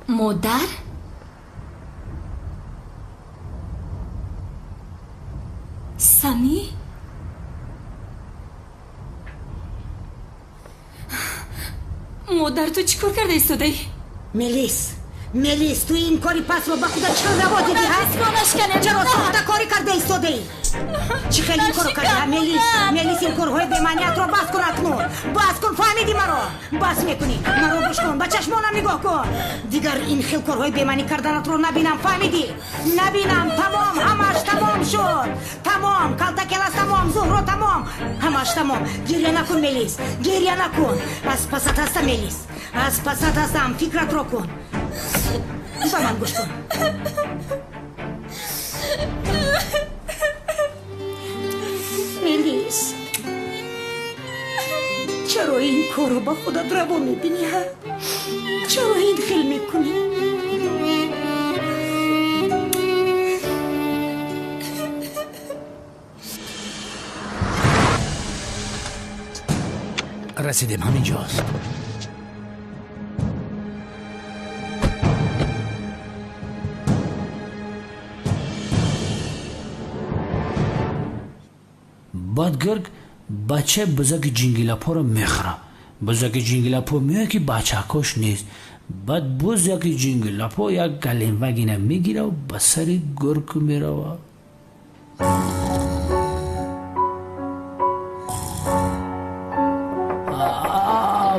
مادر؟ سمی؟ مادر تو چیکار کرده ایستاده ای؟ ملیس تو این کاری پس رو به خودت چرا روا دیدی ها؟ چرا سخته کاری کرده ایستاده ای؟ چی خیلی این کارو کرده ها ملیس این کارهای بیمانیت رو بس کن اکنون بس کن فهمیدی مرا بس میکنی مرا گوش کن به چشمانم نگاه کن دیگر این خیلی کارهای بیمانی کردنت رو نبینم فهمیدی نبینم تمام همش تمام شد تمام کلتکل تمام زهرا تمام همش تمام گریه نکن ملیس گریه نکن از پست هستم ملیس از پست هستم فکرت رو کن به من گوش کن ملیس چرا این کارو با خودت روا میبینی ها؟ چرا این خیل میکنی؟ رسیدیم همینجاست بعد گرگ بچه بزرگ جنگیلاپو رو میخوره بزرگ جنگیلاپو میگه که بچه کش نیست بعد بزرگ جنگیلاپو یک گلیم اینه میگیره و به سر گرگ میره و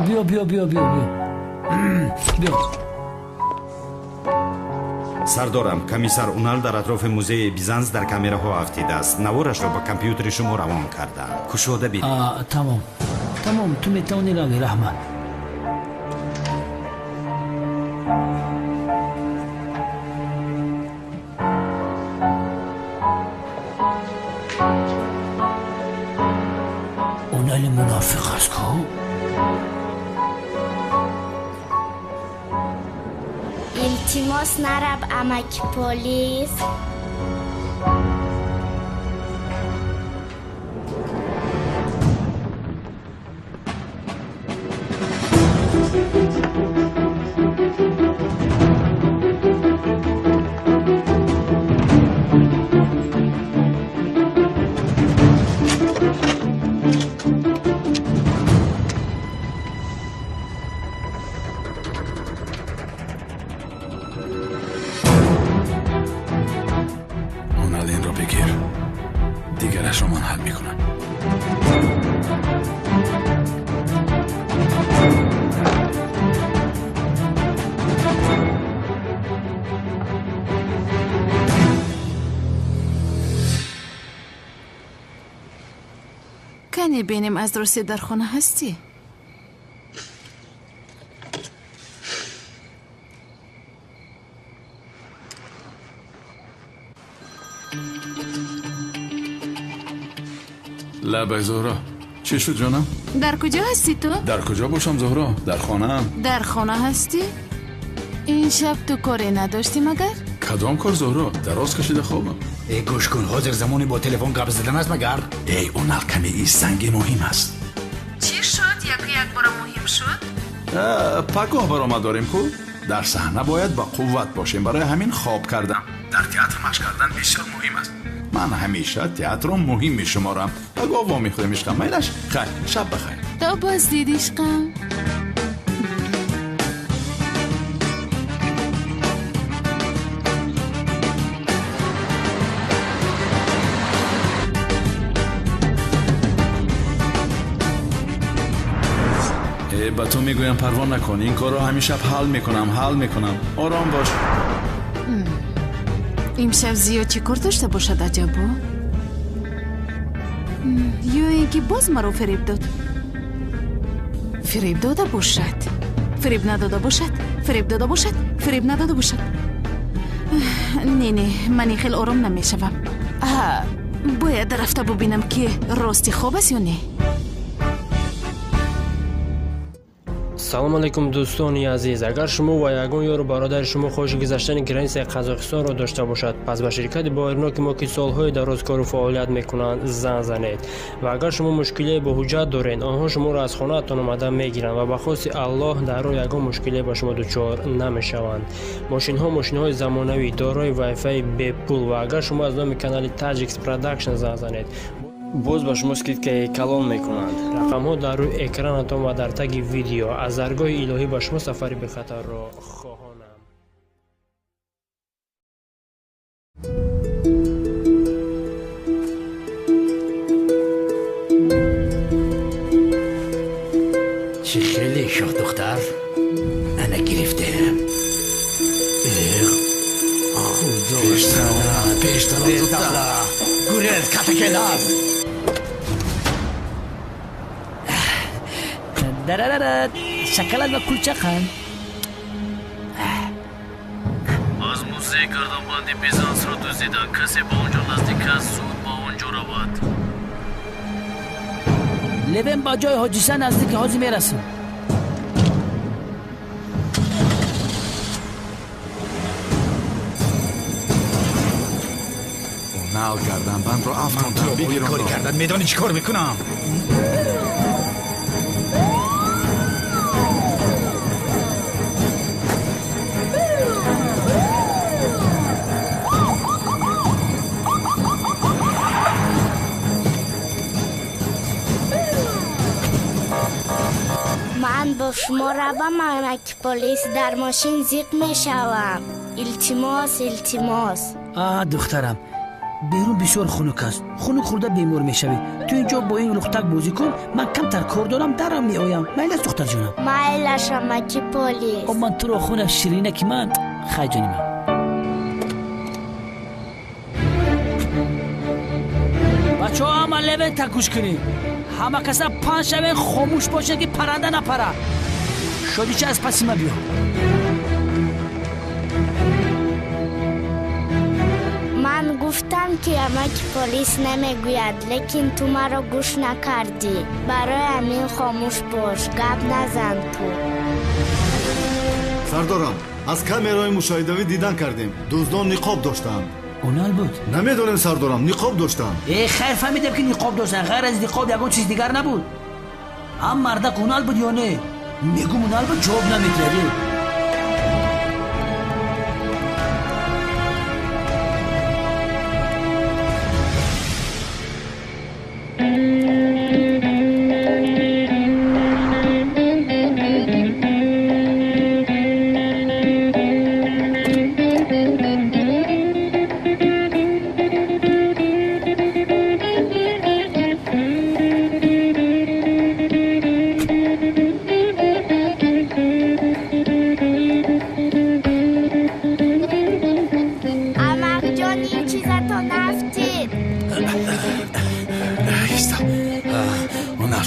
بیا سردارم کمیسر اونال در اطراف موزه بیزانس در کامراها افتیده است نوارش را با کامپیوتر شما روان کردم کشوده بید تمام تو میتونی روی رحمت اونال منافق است که التماس نرب امک پلیس دیگرش رو من حل میکنم کنی بینیم از درستی در خونه هستی؟ لبه زهرا چی شد جانم؟ در کجا هستی تو؟ در کجا باشم زهرا؟ در خانه‌ام. در خانه هستی؟ این شب تو کاری نداشتی مگر؟ کدام کار زهرا؟ دراز کشیده خوابم. ای گوش کن حاضر زمانی با تلفن گپ زدن است مگر؟ ای اون کمی این سنگ مهم است. چی شد؟ یک بار مهم شد؟ پگاه برآمد داریم کو؟ در صحنه باید با قوت باشیم برای همین خواب کردم. در تئاتر مشق کردن بسیار مهم است. من همیشه تئاتر رو مهم میشمارم. پگاه وا میخوریم عشقم. میلش خیر شب بخیر. تو باز دیدی عشقم؟ با تو میگویم پروا نکن این کار رو همیشه حل میکنم آرام باش. امشب زیاد چی کار داشته باشد عجبا؟ یا اینکه باز مرا فریب داد؟ فریب داده باشد، فریب نداده باشد، فریب داده باشد، فریب نداده باشد. نه من خیلی آرام نمیشوم. باید رفته ببینم که راستی خواب است یا نه. салом алейкум дӯстони азиз. Агар шумо ва ягон ёру бародари шумо хоҳиши гузаштани границаи Қазоқистонро дошта бошад, пас ба ширкати боирноки мо ки солҳои дароз кору фаъолият мекунанд занг занед. Ва агар шумо мушкилие бо ҳуҷҷат доред, онҳо шуморо аз хонаатон омада мегиранд ва ба хости Аллоҳ дар роҳ ягон мушкилие ба шумо дучор намешаванд. Мошинҳои замонавӣ дорои вайфаи бепул ва агар шумо аз номи канали Tajix Production занг занед, боз ба шумо скидкаи калон мекунанд. рақамҳо дар рӯи экранатон ва дар таги видео. аз даргоҳи илоҳӣ ба шумо сафари бехатарро хоҳонам. چی خیلی شد دختر انا گرفتم پیش طرف گوریز کاتکلاز درارارد شکلات و کلچقن از موزه گردنبندی بیزانس را دزدیدن. کسی با اونجا نزدیک است زود با اونجا رود. لبن با جای حاجیسه نزدیک حاجی میرسیم. اونال گردنبند رو افتاندم. بگیر کاری کردن میدانی چی کار میکنم؟ من با شما روم امک پلیس در ماشین زیق میشوم. التماس. دخترم بیرون بسیار خنک است. خنک خورده بیمار میشوی. تو اینجا با این لختک بازی کن. من کمتر کار دارم درم میآیم. میل است دختر جونم؟ میلش امک پلیس. من تو رو خونه شیرینه که من خواهی جانی من. بچه ها همه لبن تکوش کنی. همه کسا پنج شوین خاموش باشه که پرنده نپره. شدی چه از پسی ما بیا. من گفتم که امک پلیس نمیگوید، لیکن تو مرا گوش نکردی. برای همین خاموش باش، گپ نزن تو. سردارم از کامرای مشاهده‌ای دیدن کردیم. دزدان نقاب داشتند. اونال بود؟ نمیدونم سردارم، نقاب داشتن. خیر فهمیدم که نقاب داشتن. غیر از نقاب یگان چیز دیگر نبود. هم مردک اونال بود یا نه؟ میگم اونال بود، جواب نمیدادی.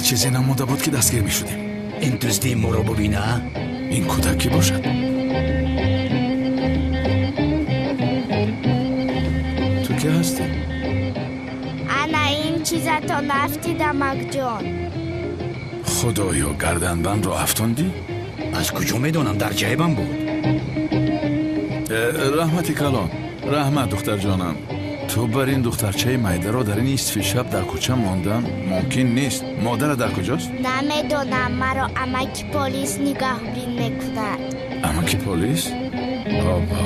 چیزی نمونده بود که دستگیر می شدیم. این دزدی ما رو ببینه. این کودک کی باشد؟ تو کی هستی؟ انا این چیزتو نفتیدم امک جان. خدایا گردنبند رو افتاندی؟ از کجا میدونم؟ در جیبم بود. رحمتی کلان. رحمت دختر جانم. تو بر این دخترچه میده را در این ایستفی شب در کوچه ماندن ممکن نیست. مادر در کجاست؟ نمیدونم، مرا امک پلیس نگهبین میکند. امک پلیس؟ بابا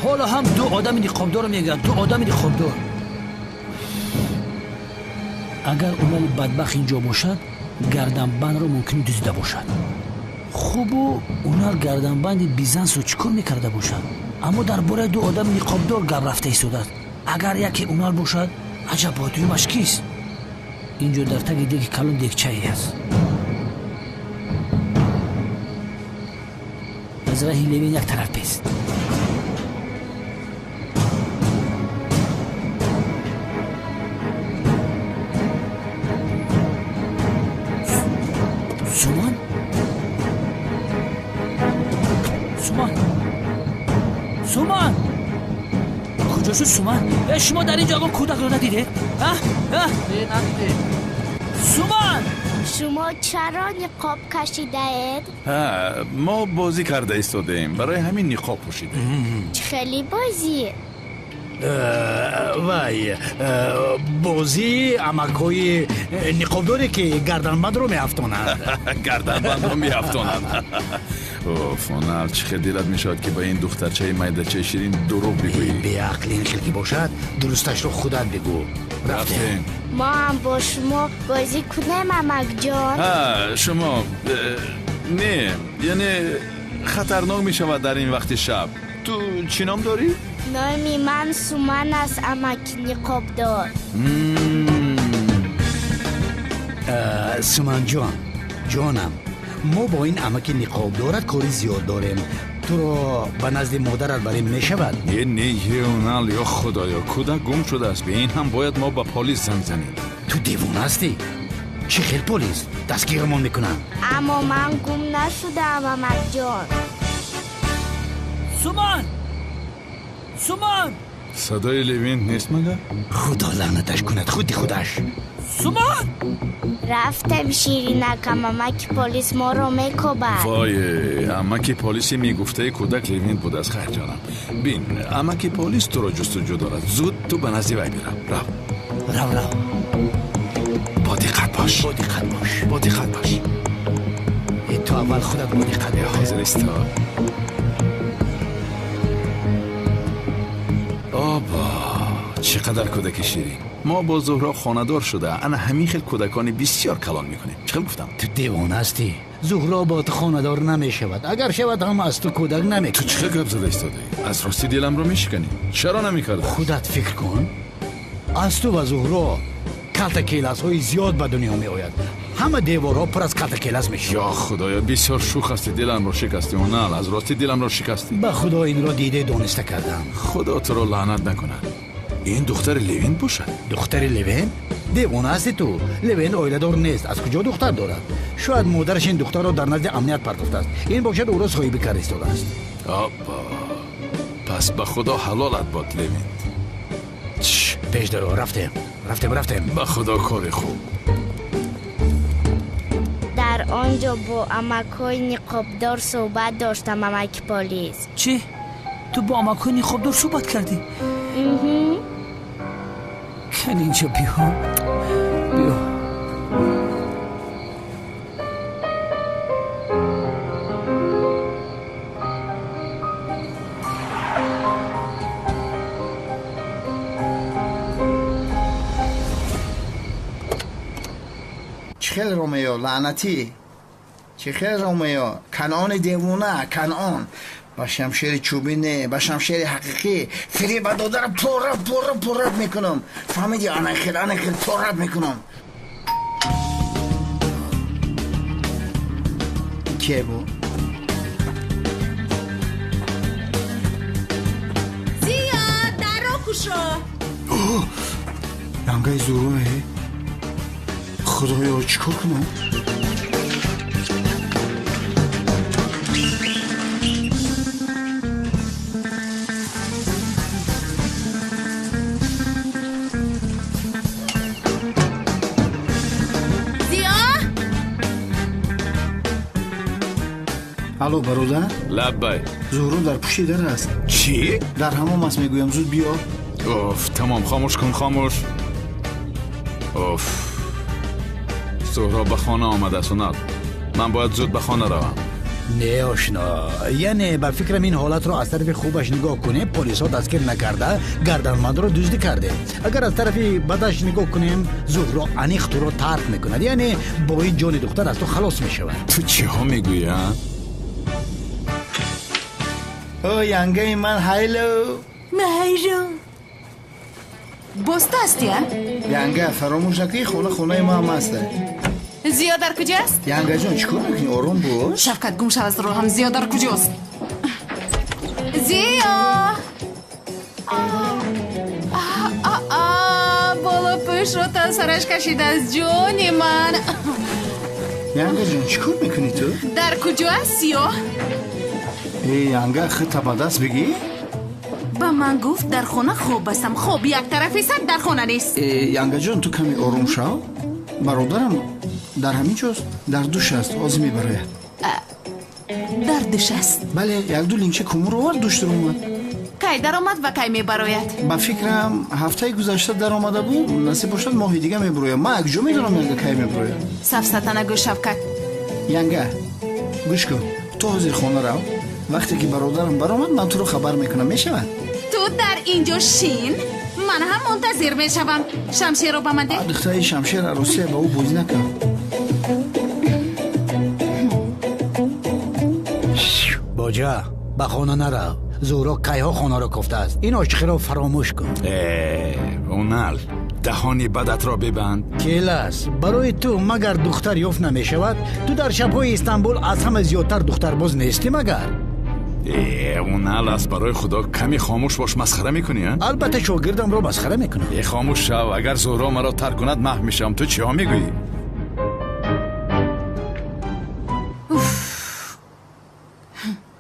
حالا هم دو آدم نقابدار رو میگن. دو آدم نقابدار. اگر اونال بدبخت اینجا باشد گردنبند رو ممکن دزدیده باشد. خوبو اونال گردنبند بیزانس رو چیکار میکرده باشد؟ اما درباره دو آدم نقابدار گپ رفته ایستاده است. اگر یکی اونال باشد عجب بادویمش کیست؟ اینجا در تگ دیگه کلان دیگچه‌ای است. از راه لبین یک طرف پیست. سومان کجا شد سومن شما در اینجا آقا کودک رو ندیده؟ سومن شما چرا نقاب کشیده اید؟ ما بازی کرده ایستادیم برای همین نقاب پوشیدیم. خیلی بازی وای بازی امکای نقاب داره که گردنبند رو میافتونن. گردنبند رو میافتونن. اوف اونال چه دلت میشد که با این دخترچه میدچه شیرین دروغ بگویی. بی عقل این خلقی باشد درستش رو خودت بگو. رفتیم ما هم با شما بازی کنیم امک جان. شما نه یعنی خطرناک میشود در این وقت شب. تو چی نام داری؟ نامی من سومن است امک نقاب دار. سومن جانم ما با این امک نقاب دارد کاری زیاد داریم. تو رو به نزد مادرت بریم میشود؟ نه اونال یا خدایا کودک گم شده است. به این هم باید ما با پلیس زنگ زنیم. تو دیوونه هستی؟ چه خیلی پلیس دستگیرمون میکنن. اما من گم نشدم امک جان. سومن صدای لیوین نیست مگر؟ خدا لعنتش کند خودش. سومن رفتم شیرینکم امک پلیس ما رو میکوبد. وای امک پلیسی میگفته کودک لیوین بود از خیر جانم. بین امک پلیس تو رو جستجو دارد. زود تو به نزد وی برو. با دقت باش. تو اول خودت با دقت باش. حاضر است. آبا چقدر کودک شیرین. ما با زهرا خاندار شده انا همین خیل کودکانی بسیار کلان میکنیم. چقدر گفتم؟ تو دیوانه هستی. زهرا با تو خاندار نمیشود. اگر شود هم از تو کودک نمیکنه. تو چه گپ زده ایستادی؟ از راستی دلم رو میشکنی. چرا نمیکردی؟ خودت فکر کن. از تو و زهرا کلت کیلاس های زیاد به دنیا می آید. همه دیوارها پر از کلت کیلاس میشه. یا خدایا بسیار شوخ هستی. دلم رو شکستی. اونال از راستی دلم رو شکستی. به خدا این را دیده دانسته کردم. خدا تو رو لعنت نکنه. این دختر لیوین باشد. دختر لیوین؟ دیوانه هستی تو. لیوین اویله دار نیست. از کجا دختر دارد؟ شاید مادرش این دختر را در نزد امنیت پرداخته است. این باشد او را صاحب کار ایستاده است. آبا پس به خدا حلالت باد لیوین. پیش درو رفتیم. به خدا کار خوب. در آنجا با امکای نقابدار صحبت داشتم امک پلیس. چی؟ تو با امکای نقابدار صحبت کردی؟ کن اینجا بیا. چخیل رومیو لعنتی. چخیل رومیو کنعان دیوونه. کنعان با شمشیر چوبینه با شمشیر حقیقی فریب داده را پرت میکنم. فهمیدی؟ آنه خیل پرت میکنم. که بود؟ زیاد در رو کشو. رنگای زوروه. خدایا چیکار کنم؟ الو برادر؟ لبای زهرا در پشت در است. چی؟ در حمام است میگویم زود بیا. اوف تمام خاموش کن خاموش. اوف زهرا به خانه آمده سونات. من باید زود به خانه روم. نه آشنا یعنی به فکرم این حالت رو از طرف خوبش نگاه کنه پلیس ها دستگیر نکرده گردنبند رو دزدی کرده. اگر از طرف بدش نگاه کنیم زهرا انیخ تو رو ترک میکند یعنی با این جان دختر از تو خلاص میشود. تو چی ها میگویی ها؟ او ینگه من هایلو بسته هستی ها؟ ینگه فراموش نکنی خونه ما هم هسته. زیاد در کجاست؟ ینگه جان چیکار میکنی؟ آروم باش. شفقت گم شو از رو هم. زیاد در کجاست؟ زیا بالا پیش رو تا سرش کشید از جانی من. ینگه جان چیکار میکنی تو؟ در کجا هستی؟ ای ینگه خود تا دست بگی؟ ба ман гуфт дар хона хоб ҳастам. хоб як тарафи сар дар хона нест. янгаҷон ту каме орум шав. бародарам дар ҳамин ҷост дар душ аст, ҳозир мебарояд. дар душ аст? бале, як-ду линча кумур овард душтир омад. кай даромад ва кай мебарояд? ба фикрам ҳафтаи гузашта даромада буд, насиб бошад моҳи дига мебарояд. ман якҷо медонам янга кай мебарояд. сафсата нагӯ Шавкат. янга гӯш кун, ту ҳозир хона рав. вақте ки бародарам баромад ман туро хабар мекунам, мешавад? ту дар инҷо шин, ман ҳам мунтазир мешавам. шамшерро ба ман де. духтари шамшер аросия ба ӯ бозӣ накард. боҷа ба хона нарав. зӯҳро кайҳо хонаро кофтааст. ин ошиқиро фаромӯш кун. унал даҳони бадатро бибанд. келас, барои ту магар духтар ёфт намешавад? ту дар шабҳои Истанбул аз ҳама зиёдтар духтарбоз нестӣ магар? унал аст, барои худо ками хомӯш бош. масхара мекунӣ? албатта шогирдамро масхара мекунам. хомӯш шав. агар зӯҳро маро тарк кунад маҳв мешавам. ту чиҳо мегӯӣ?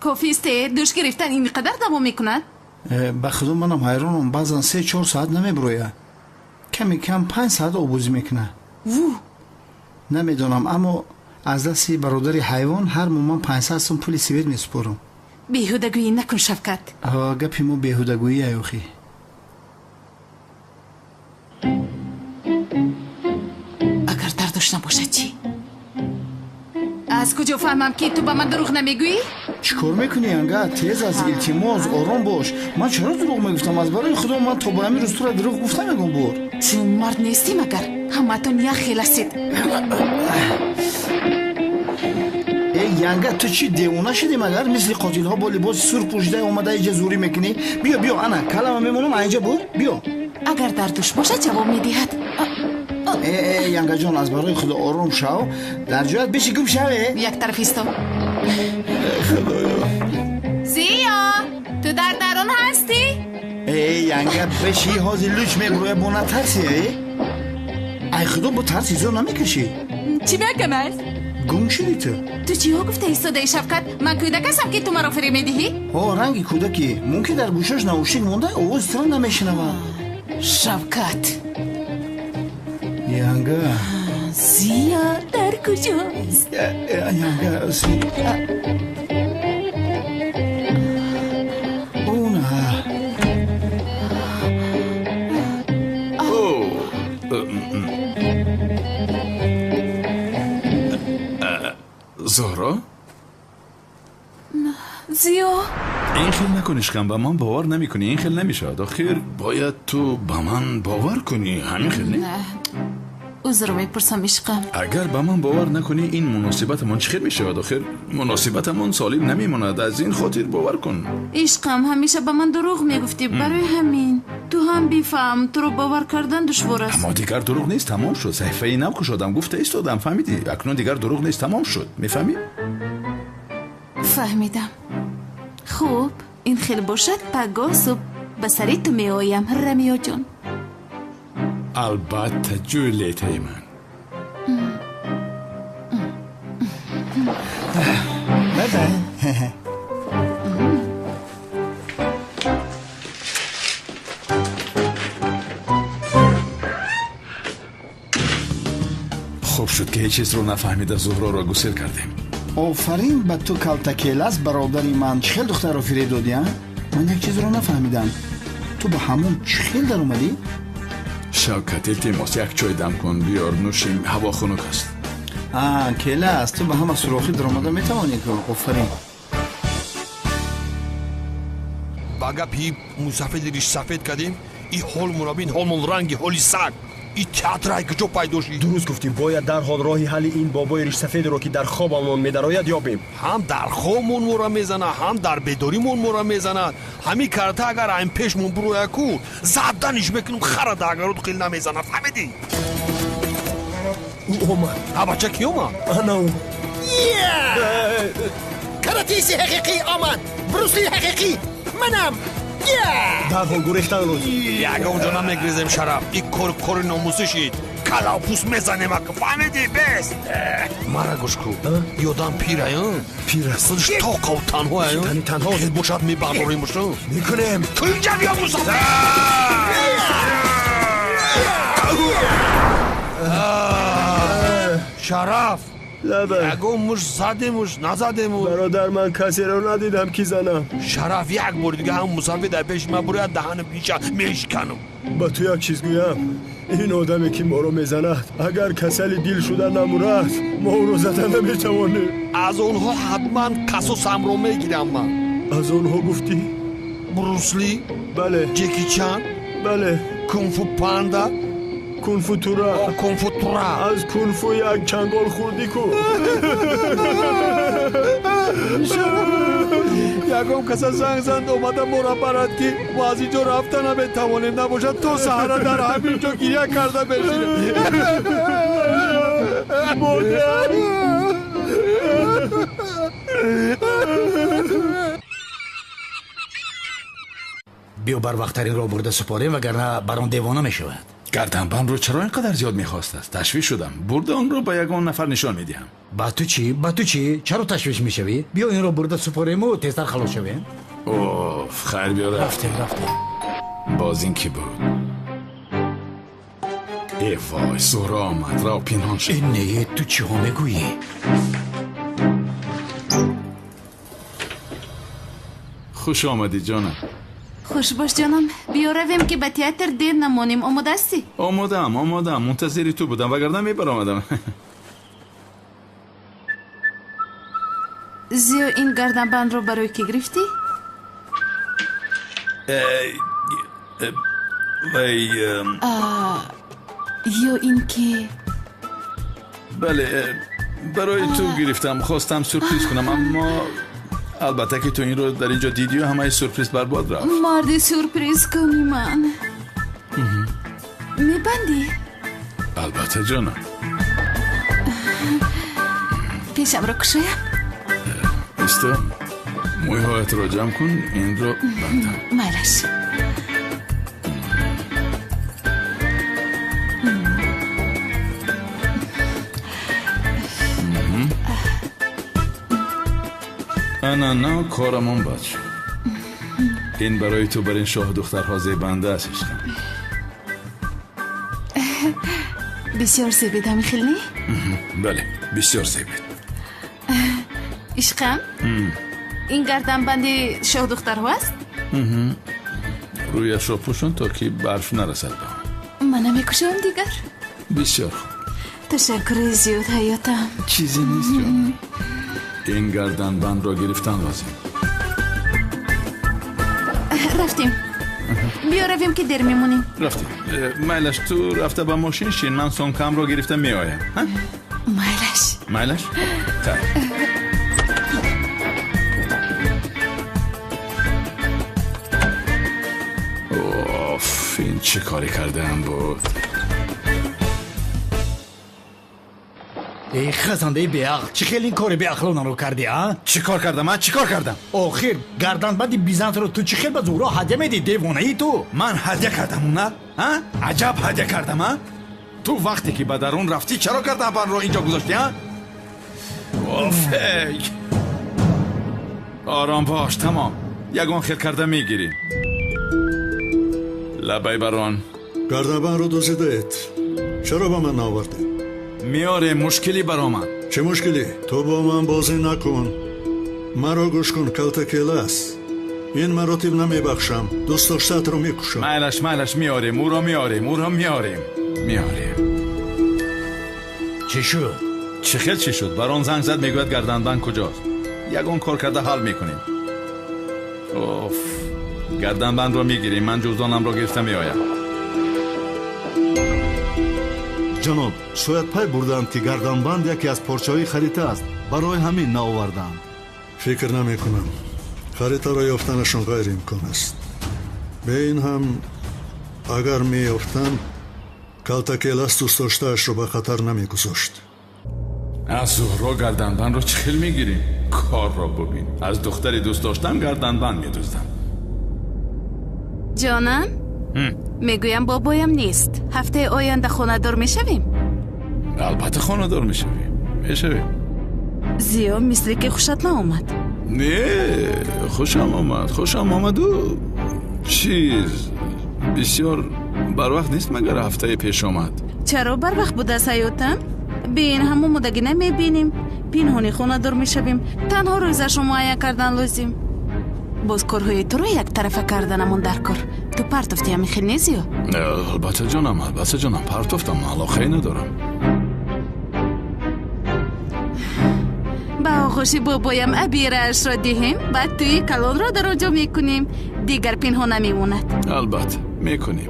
кофисте душ гирифтан ин қадар давом мекунад? ба худо манам ҳайронам. баъзан 3-4 соат намебирояд. ками кам 5 соат обӯзӣ мекунад. намедонам, аммо аз дасти бародари ҳайвон ҳар моман 500 сум пули свет месупорам. беҳудагӯӣ накун Шавкат. гапи мо беҳудагӯӣ аёхӣ. агар дардош набошад чӣ? аз куҷо фаҳмам ки ту ба ман дурӯғ намегӯӣ? чӣ кор мекунӣ янга? тез аз илтимос ором бош. ман чаро дурӯғ мегуфтам? аз барои худо ман то ба ҳамин рӯз туро дурӯғ гуфтам ягон бор? ту мард нестӣ магар? ҳаматон як хел ҳастед. янга ту чӣ девона шудӣ магар? мисли қотилҳо бо либоси сур пӯшида омада инҷа зӯрӣ мекунӣ? биё биё, ана калама мемонам аинҷа бур. биё. агар дардош бошад ҷавоб медиҳад. янгаҷон аз барои худо ором шав. дар ҷоят биши гум шаве. як тараф исто. зиё, ту дар дарун ҳастӣ? янга биши ҳозир луч мебуроя бо натарси. ай худо бо тарс изор намекашӣ. чӣ мекунад? гум шудӣ ту. ту чиҳо гуфта истодаи Шавкат? ман кӯдак ҳастам ки ту маро фиреб медиҳӣ? ранги кӯдаки. мумкин дар гӯшаш наушник монда, овози туро намешунавад. Шавкат. янга. зиё дар куҷост? янга уна. зӯҳро? зиё ин хел накун ишқам. ба ман бовар намекунӣ. ин хел намешавад. охир бояд ту ба ман бовар кунӣ. ҳамин хел не? узро мепурсам ишқам. агар ба ман бовар накунӣ ин муносибатамон чӣ хел мешавад? охир муносибатамон солим намемонад. аз ин хотир бовар кун. ишқам ҳамеша ба ман дурӯғ мегуфтӣ. барои ҳамин ту ҳам бифаҳм, туро бовар кардан душвор аст. аммо дигар дурӯғ нест. тамом шуд. саҳифаи нав кушодам, гуфта истодам. фаҳмидӣ? акнун дигар дурӯғ нест. тамом шуд. мефаҳмӣ? фаҳмидам. хуб, ин хел бошад. пагоҳ субҳ ба сари ту меоям, рамиёҷон. албатта ҷӯлетаи ман. хуб шуд ки ҳеҷ чизро нафаҳмида зӯҳроро гусел кардем. офарин ба ту калтакелас бародари ман. чӣ хел духтарро фиреб додӣ? ман як чизро нафаҳмидам. ту ба ҳамон чӣ хел даромадӣ? Шавкат, илтимос як чой дам кун. биёр нӯшем. ҳаво хунук аст. келас, ту ба ҳама суроხi даромада метавонӣ. офарин. ба гапи мусафеди риш сафед кардем. ин ҳол мураббин ҳолмон ранги ҳоли саг. ин театрай куҷо пайдо шид? дуруст гуфтӣ. бояд дарҳол роҳи ҳалли ин бобои ришсафедро ки дар хобамон медарояд ёбем. ҳам дар хобмон моро мезанад, ҳам дар бедоримон моро мезанад. ҳамин карта агар айн пешмон бироя ку заданиш мекунам. хара дагаруд хел намезанад. фаҳмидӣ? ӯ омад. бача ки омад? ана ӯ. каратиси ҳақиқӣ омад. брусли ҳақиқӣ. манам. дарҳол гурехтан лозим. ягонҷо намегрезем шараф. ин кори номусӣ шид. کلاپوس میزنیم اگه فهمیدی بست مرا گوش کن یادم پیرایان پیرست تاقه و تنها تنها خیلی باشد میبرداریمشون میکنیم تو اینجا بیا مسافر شرف یکو مش زدیمش نزدیمش برادر من کسی رو ندیدم کی زنم شرف یک بار دیگه هم مسافر در پیش من باید دهن میشه میشکنم با تو یک چیز گویم این آدمی که ما رو میزند اگر کسل دیل شده نمورد ما او رو زدن نمیتوانیم از اونها حتما کسوسم رو میگیرم من از اونها گفتی؟ بروسلی بله جکی چان بله کنفو پاندا کنفو تورا از کنفو یک چنگال خوردی کو یکم کسا زنگ زند اومدم مرا برد که ما از اینجا رفتن هم توانیم نباشد تو سهره در همینجا گریه کرده بشینه بیا بر وقتترین را برده سپاریم وگرنه بران دیوانه می شود. گردنبند رو چرا اینقدر زیاد میخواست است؟ تشویش شدم. برده اون رو با یگان نفر نشان میدیم. با تو چی؟ چرا تشویش میشوی؟ بیا این رو برده سپاریم و تیزتر خلاص شویم. اوف خیر بیا رفتیم. باز این کی بود؟ ای وای سورا آمد را پینان شد. این نیه تو چی ها میگویی؟ خوش آمدی جانم. خوش باش جانم بیا رویم که به تیاتر دیر نمانیم آماده هستی؟ آمادم منتظری تو بودم وگرنه میبر آمدم زیو این گردنبند رو برای کی گرفتی؟ یا این که بله برای تو گرفتم خواستم سورپریز کنم اما البته که تو این رو در اینجا دیدی و همه سورپریز برباد رفت مردی سورپریز کنی من میبندی؟ البته جانم پیشم رو کشایم ایستا موی هایت رو جمع کن این رو بندم مالش نه کارمون بد شد این برای تو بر این شاه دخترها زیبنده است عشقم بسیار زیبید همی خیلی؟ بله بسیار زیبید عشقم این گردنبند شاه دخترها است؟ رویش رو پوشون تا که برف نرسد به من نمیکشم دیگر بسیار خوب تشکر زیاد حیاتم چیزی نیست جان این گردنبند را گرفتن لازم رفتیم بیا رویم که دیر میمونیم رفتیم میلش تو رفته با ماشین شین من سونکم را گرفته می آیم میلش تا اوف این چه کاری کرده هم بود ای خزنده بیعقل چه خیلی این کار بیعقلانه رو کردی ها؟ چی کار کردم من؟ چی کار کردم؟ آخر گردنبند بیزنس رو تو چه خیلی به زورا هدیه میدی دیوانه ای تو؟ من هدیه کردم اون نه؟ عجب هدیه کردم ها؟ تو وقتی که به درون رفتی چرا گردنبند رو اینجا گذاشتی ها؟ اوف آرام باش تمام یگان خیل کرده میگیری لبای بران گردنبند رو دزدیدید چرا با من نآوردی؟ میاره مشکلی برامن چه مشکلی؟ تو با من بازی نکن مرا گوش کن کلتکیل است این مراتب نمیبخشم دوست داشتت رو میکشم میلش میاریم او را میاریم چی شد؟ چی شد؟ بران زنگ زد میگوید گردنبند کجاست یگان کار کرده حل میکنیم اوف گردنبند رو میگیریم من جزدانم رو گرفته میآیم جناب شاید پای بردند که گردنبند یکی از پارچه‌های خریطه است برای همین نآوردند فکر نمی کنم خریطه را یافتنشان غیر امکان است به این هم اگر می یافتند کلتکیل است دوست داشته‌اش رو به خطر نمی گذاشت از زهرا گردنبند رو چخیل میگیریم کار را ببین از دختری دوست داشتم گردنبند میدوزدم جانم میگویم بابایم نیست. هفته آینده خانه‌دار میشویم. البته خانه‌دار میشویم. زیاد مثل که خوشت نآمد. نه خوشم آمد و چیز بسیار بر وقت نیست مگر هفته پیش آمد. چرا بر وقت بوده سیوتم؟ بین همون مدگی نمیبینیم. پینهانی خانه‌دار میشویم. تنها روزش معاینه کردن لازم. باز کارهای تو رو یک طرفه کردنمون در کار. تو پرتفتی همی خیلی نیزی؟ البته جانم پرتفتم علاقه ندارم. با آغوش بابایم ابیرش را دهیم بعد توی کلان را در آنجا میکنیم. دیگر پینها نمیموند. البته میکنیم.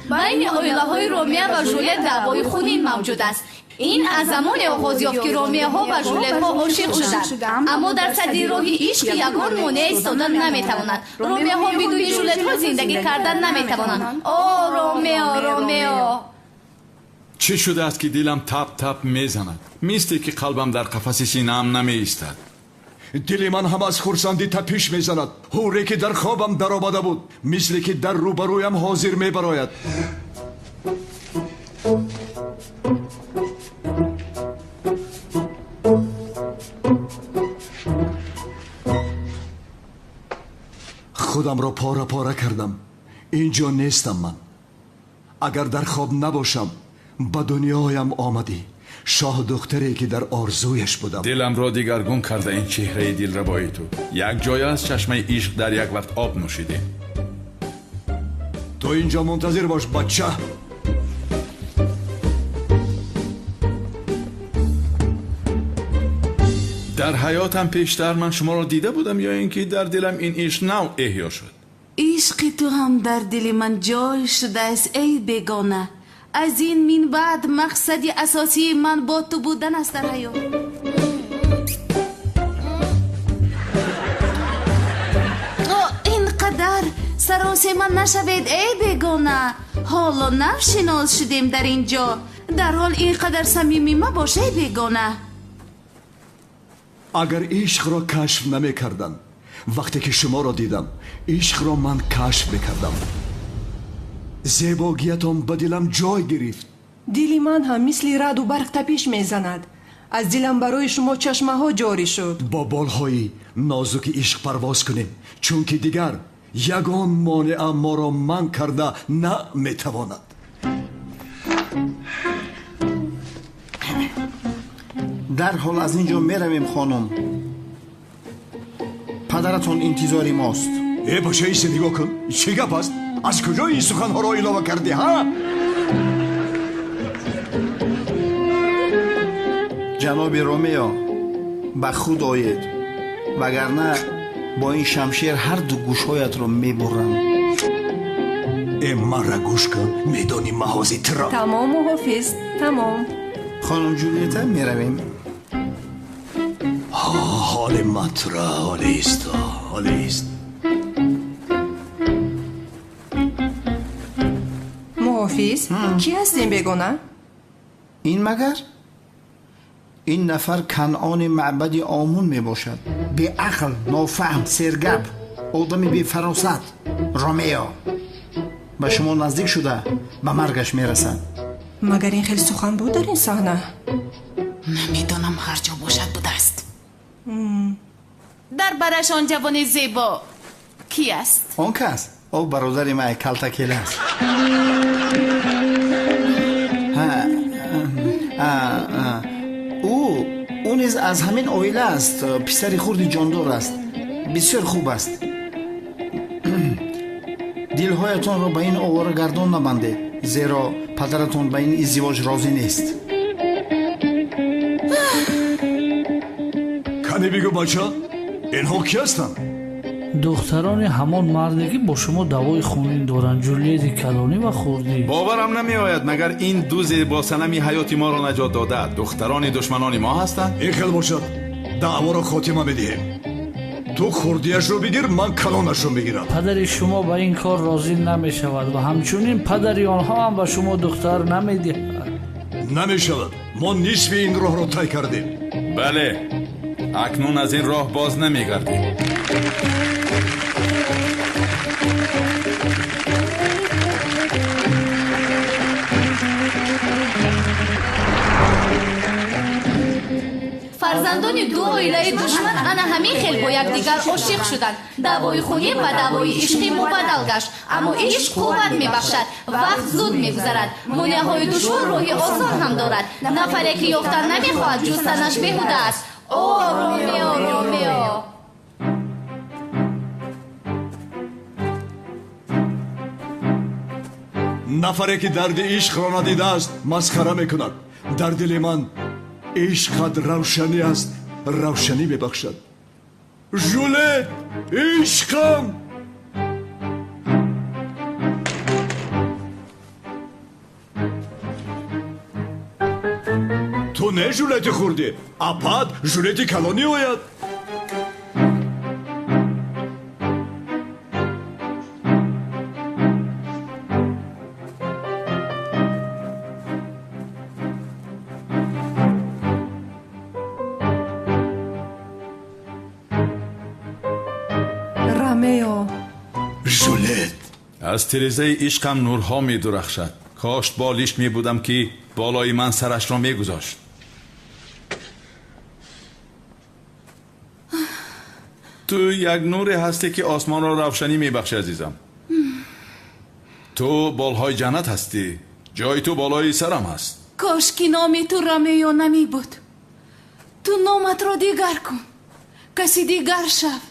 بین اویلاهای رومیو و جولیت دعوای خونین موجود است. این از زمان آغاز یافت که رومیوها و جولیت ها عاشق شدند، اما در صدی راهی عشق یگان مانع ایستادن نمیتواند. رومیوها بدون جولیت ها زندگی کردن نمیتوانند. رومیو چه شده است که دلم تپ میزند؟ مثل که قلبم در قفس سینه‌ام نمیایستد. دل من هم از خرسندی تپش میزند. حوری که در خوابم در آمده بود مثل که در روبرویم حاضر میبراید. خودم را پاره کردم. اینجا نیستم من. اگر در خواب نباشم به دنیایم آمدی. شاه دختری که در آرزویش بودم. دلم را دیگرگون کرده این چهره دلربای تو. یک جای از چشمه عشق در یک وقت آب نوشیده. تو اینجا منتظر باش بچه. در حیاتم پیشتر من شما را دیده بودم یا اینکه در دلم این عشق نو احیا شد؟ عشق تو هم در دل من جای شده است ای بیگانه. از این من بعد مقصد اساسی من با تو بودن است در حیات. اینقدر سراسه من نشوید ای بیگانه. حالا نوشناس شدیم در اینجا. در حال اینقدر صمیمی ما باشه ای بیگانه. اگر عشق را کشف نمی کردم وقتی که شما را دیدم عشق را من کشف بکردم. زیباگیتان به دلم جای گرفت. دلی من هم مثل رعد و برق تپش میزند. از دلم برای شما چشمه ها جاری شد. با بالهای نازک عشق پرواز کنیم چون که دیگر یگان مانع ما را من کرده نمیتواند. در حال از اینجا میرویم خانم. پدرتون انتظاری ماست. باشه ایسه نگاه کن. چه گپ است؟ از کجا این سخنها را علاوه کردی ها؟ جناب رومیو به خود آید وگرنه با این شمشیر هر دو گوشهایت را میبرم. من را گوش کن. میدانی محاضی ترا. تمام محافظ تمام. خانم جولیتا میرویم. حال مطرح حالی است. محافظ کی هستیم بگونه؟ این مگر؟ این نفر کنعان معبد آمون می باشد. بی عقل، نافهم، سرگپ، آدمی بی فراست. رومیو به شما نزدیک شده به مرگش می رسد. مگر این خیلی سخن بود در این صحنه؟ نمیدانم هر جا باشد بوده است. در برش آن جوان زیبا کی است؟ آن کس؟ او برادر ما کلتکیل است. او نیز از همین عائله است. پسر خرد جاندار است. بسیار خوب است. دلهایتان را به این آواره گردان نبندید زیرا پدرتان به این ازدواج راضی نیست. کنی بگو بچه اینها کی هستند؟ دختران همان مردی که با شما دوای خونین دارند. جولیت کلانی و خوردی. باورم نمی آید مگر این دو زیبا صنمی حیاتی ما را نجات داده دختران دشمنان ما هستند؟ این خیلی باشد. دعوا را خاتمه میدهیم. تو خوردیش رو بگیر من کلانش رو بگیرم. پدر شما به این کار راضی نمی شود و همچنین پدری آنها هم به شما دختر نمی دهد. نمی شود. ما نصف این راه را طی کردیم. بله акнун аз ин роҳ боз намегардем. фарзандони ду оилаи душман ана ҳамин хел бо якдигар ошиқ шуданд. давои хунӣ ба давои ишқӣ мубаддал гашт. аммо ишқ қувват мебахшад, вақт зуд мегузарад. монеаҳои душвор роҳи осон ҳам дорад. нафаре ки ёфтан намехоҳад, ҷустанаш беҳуда аст. о ромео, ромео! нафаре ки дарди ишқро надидааст масхара мекунад. дар дили ман ишқ қадр равшанӣ аст, равшанӣ мебахшад. жулет, ишқам! ту не жулети хурдӣ, апад жулети калонӣ ояд. аз тирезаи ишқам нурҳо медурахшад. кошт болишт мебудам ки болои ман сарашро мегузошт. ту як нуре ҳастӣ ки осмонро равшанӣ мебахшӣ азизам. ту болҳои ҷаннат ҳастӣ. ҷои ту болои сарам аст. кошки номи ту ромео намебуд. ту номатро дигар кун, каси дигар шав.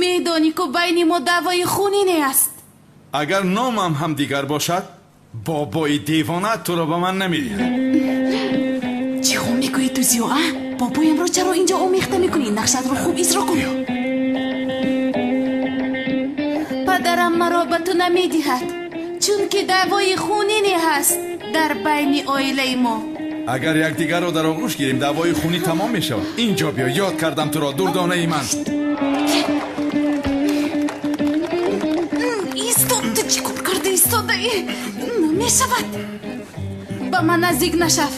медонӣ ку байни мо давои хунинӣ аст. агар номам ҳам дигар бошад, бобои девона туро ба ман намедиҳад. чӣ хун мекунӣ ту зиё, а? бобоямро чаро инҷо омехта мекунӣ? нақшатро хуб изро кун. падарам маро ба ту намедиҳад, чунки давои хунинӣ ҳаст дар байни оилаи мо. агар якдигарро дар оғӯш гирем, давои хунӣ тамом мешавад. инҷо биё, ёд кардам туро, дурдонаи ман. мешавад. ба ман наздик нашав.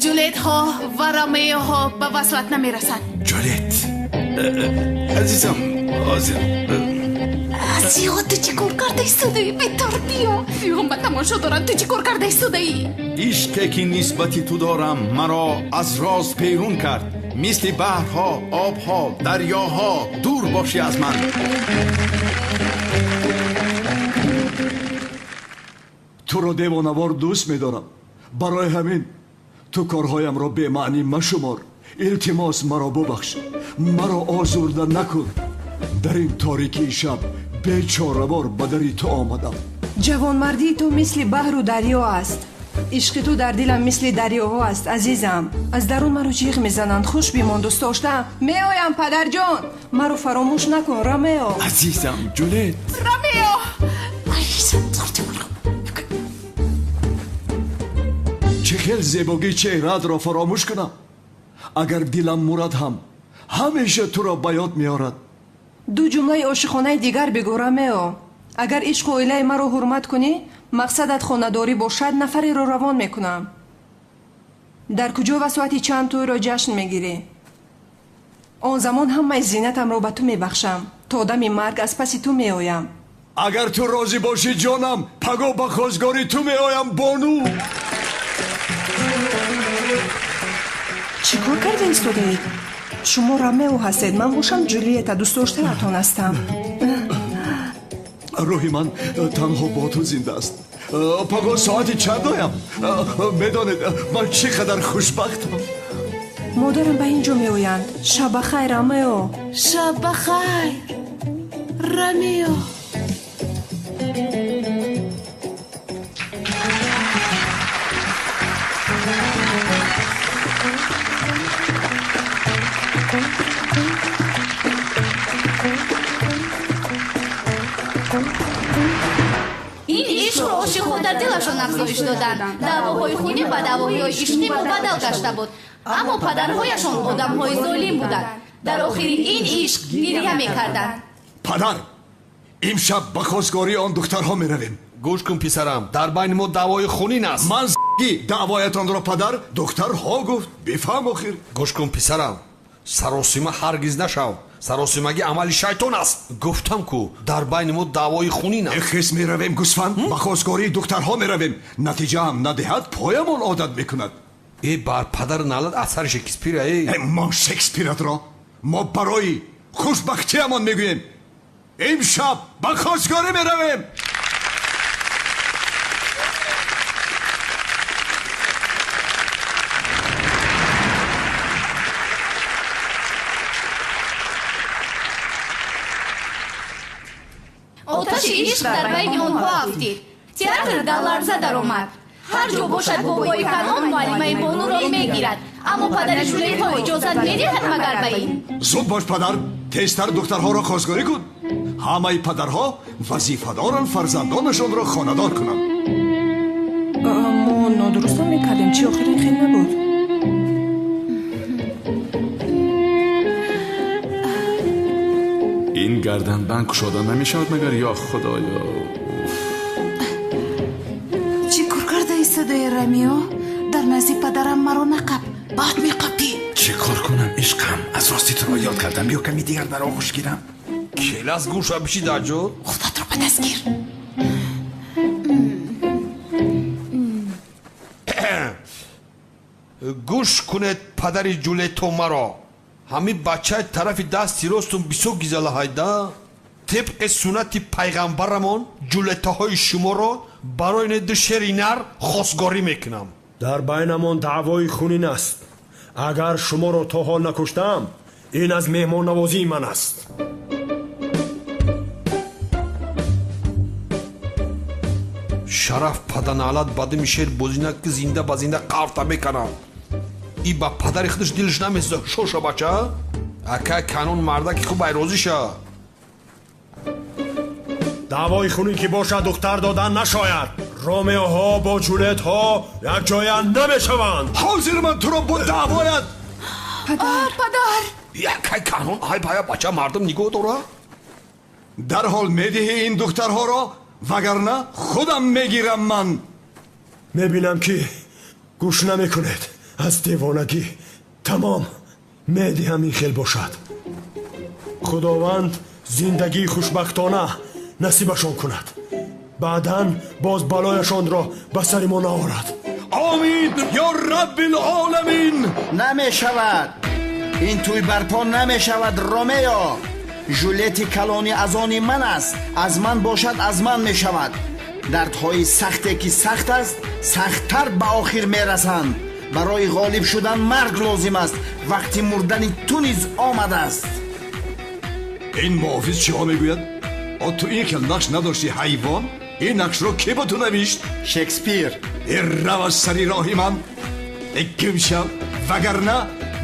ҷулетҳо ва ромеоҳо ба васлат намерасанд. ҷулет азизам, ҳозир азиё, ту чӣ кор карда истодаӣ? бетор биё, биё, ба тамошо дорам. ту чӣ кор карда истодаӣ? ишқе ки нисбати ту дорам маро аз роз берун кард. мисли баҳрҳо, обҳо, дарёҳо дур бошӣ аз ман. туро девонавор дӯст медорам. барои ҳамин ту корҳоямро бемаънӣ машумор. илтимос маро бубахш, маро озурда накун. дар ин торикии шаб бечоравор ба дари ту омадам. ҷавонмардии ту мисли баҳру дарё аст. ишқи ту дар дилам мисли дарёҳо аст. азизам, аз дарун маро ҷиғ мезананд. хуш бимон, дӯст доштаам. меоям падарҷон, маро фаромӯш накун. ромео, азизам, ҷулет, ромео. чӣ хел зебогии чеҳраатро фаромӯш кунам? агар дилам мурад ҳам ҳамеша туро ба ёд меорад. ду ҷумлаи ошиқонаи дигар бигӯ, ромео. агар ишқу оилаи маро ҳурмат кунӣ, мақсадат хонадорӣ бошад, нафареро равон мекунам. дар куҷо ва соати чанд тӯйро ҷашн мегирӣ? он замон ҳамаи зиннатамро ба ту мебахшам. то дами марг аз паси ту меоям. агар ту розӣ бошӣ ҷонам, паго ба хозгори ту меоям, бону. чӣ кор карда истодаед? шумо ромео ҳастед, ман бошам ҷулиета, дӯстдоштаратон ҳастам. рӯҳи ман танҳо бо ту зинда аст. паго соати чандоям? медонед ман чӣ қадар хушбахтам. модарам ба ин ҷо меоянд. шаббахайр, ромео. шаббахайр, ромео. ин ишқро ошиқҳо дар дилашон афзоиш доданд. давоҳои хунӣ ба давоҳои ишқӣ мубаддал гашта буд. аммо падарҳояшон одамҳои золим буданд. дар охири ин ишқ гирья мекарданд. падар, имшаб ба хозгории он духтарҳо меравем. гӯш кун писарам, дар байни мо давои хунин аст. ман даъвоятонро падар духтарҳо гуфт. бифаҳм охир. гӯш кун писарам, саросима ҳаргиз нашав. саросимагӣ амали шайтон аст. гуфтам ку дар байни мо даъвои хунин аст. хес меравем гусфанд ба хостгории духтарҳо меравем. натиҷаам надиҳад поямон одат мекунад. бар падар налад асари шекспир мо шекспиратро мо барои хушбахтиамон мегӯем. имшаб ба хостгорӣ меравем. оташи ишқ дар байни онҳо афтид. театр дар ларза даромад. ҳар ҷо бошад бобои канон муаллимаи бонуро мегирад, аммо падари ҷулетҳо иҷозат медиҳад магар ба ин? зуд бош падар, тезтар духтарҳоро хостгорӣ кун. ҳамаи падарҳо вазифадоранд фарзандонашонро хонадор кунанд. мо нодуруст мекардем, чи охир ин хел набуд? ин гарданбанд кушода намешавад магар ё худоё. чӣ кор карда истодаи рамиё? дар назди падарам маро нақаб, баъд меқапӣ. чӣ кор кунам ишқам? аз рости туро ёд кардам. биё ками дигар дар оғӯш гирам. келас гӯша биши даҷо. худатро ба даст гир. гӯш кунед падари ҷулето маро. ҳами бачаи тарафи дасти ростум бисёр гизалаҳайда. тибқи суннати пайғамбарамон ҷулетаҳои шуморо барои неду шери нар хостгорӣ мекунам. дар байнамон даъвои хунин аст. агар шуморо то ҳол накуштам, ин аз меҳмоннавозии ман аст. шараф паданалат бадими шер бозина ки зинда ба зинда қавта меканам. и ба падари худаш дилш намесӯзад. шоша бача акай канун мардаки хуб айрозиша. даъвои хунин ки бошад духтар додан нашояд. ромеоҳо бо ҷулетҳо якҷоя намешаванд. ҳозир ман туро бо даъвоят. падар якай канун ай бая бача мардум нигоҳ дора. дарҳол медиҳӣ ин духтарҳоро вагарна худам мегирам ман. мебинам ки гӯш намекунед. аз девонагӣ тамом медиҳам ин хел бошад. худованд зиндагии хушбахтона насибашон кунад. баъдан боз балояшонро ба сари мо наорад. омин ё раббилоламин. намешавад. ин тӯй барпо намешавад ромео. ҷулети калонӣ аз они ман аст. аз ман бошад аз ман мешавад. дардҳои сахте ки сахт аст сахттар ба охир мерасанд. барои ғолиб шудан марг лозим аст. вақти мурдани ту низ омадааст. ин муҳофиз чиҳо мегӯяд? ту ин хел нақш надошти ҳайвон? ин нақшро ки ба ту навишт? шекспир. рав аз сари роҳи ман. гум шав, вагарна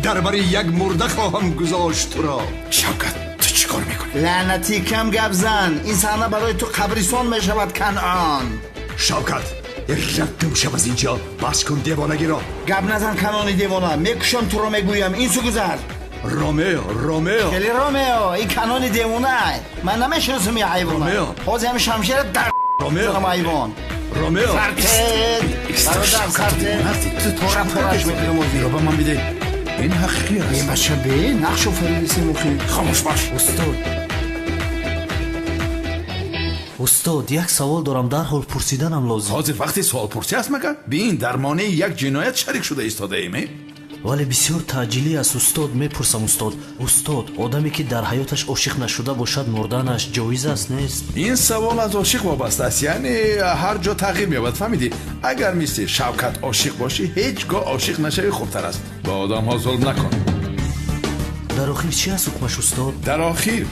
дар бари як мурда хоҳам гузошт туро. шавкат, ту чӣ кор мекунӣ? лаънатӣ кам гап зан. ин саҳна барои ту қабристон мешавад канъон. шавкат, рахтум шав аз инҷо. бас кун девонагиро. гап назан канони девона. мекушам туро мегӯям. ин сугузар. ромео. хеле ромео. ин канони девонае. ман намешиносам ин ҳайвона. ҳозир ҳам шамшера дар ҳайвон. ромео. сартед. бародар сартед. пора пораш мекунам озиро ба ман биде. ин ҳақиқӣ аст. ин бача бе нақшу фаридаси мухи. хомӯш бош. устод як савол дорам, дарҳол пурсиданам лозим. ҳозир вақти суолпурсӣ аст магар? бин дар монеи як ҷиноят шарик шуда истодаем. вале бисёр таъҷилӣ аст устод. мепурсам устод одаме ки дар ҳаёташ ошиқ нашуда бошад мурданаш ҷоиз аст нест? ин савол аз ошиқ вобаста аст. яъне ҳар ҷо тағйир меёбад. фаҳмидӣ? агар мисли шавкат ошиқ бошӣ ҳеҷ гоҳ ошиқ нашавӣ хубтар аст. ба одамҳо зулм накун. дар охир чи аст ҳукмаш устод? дар охир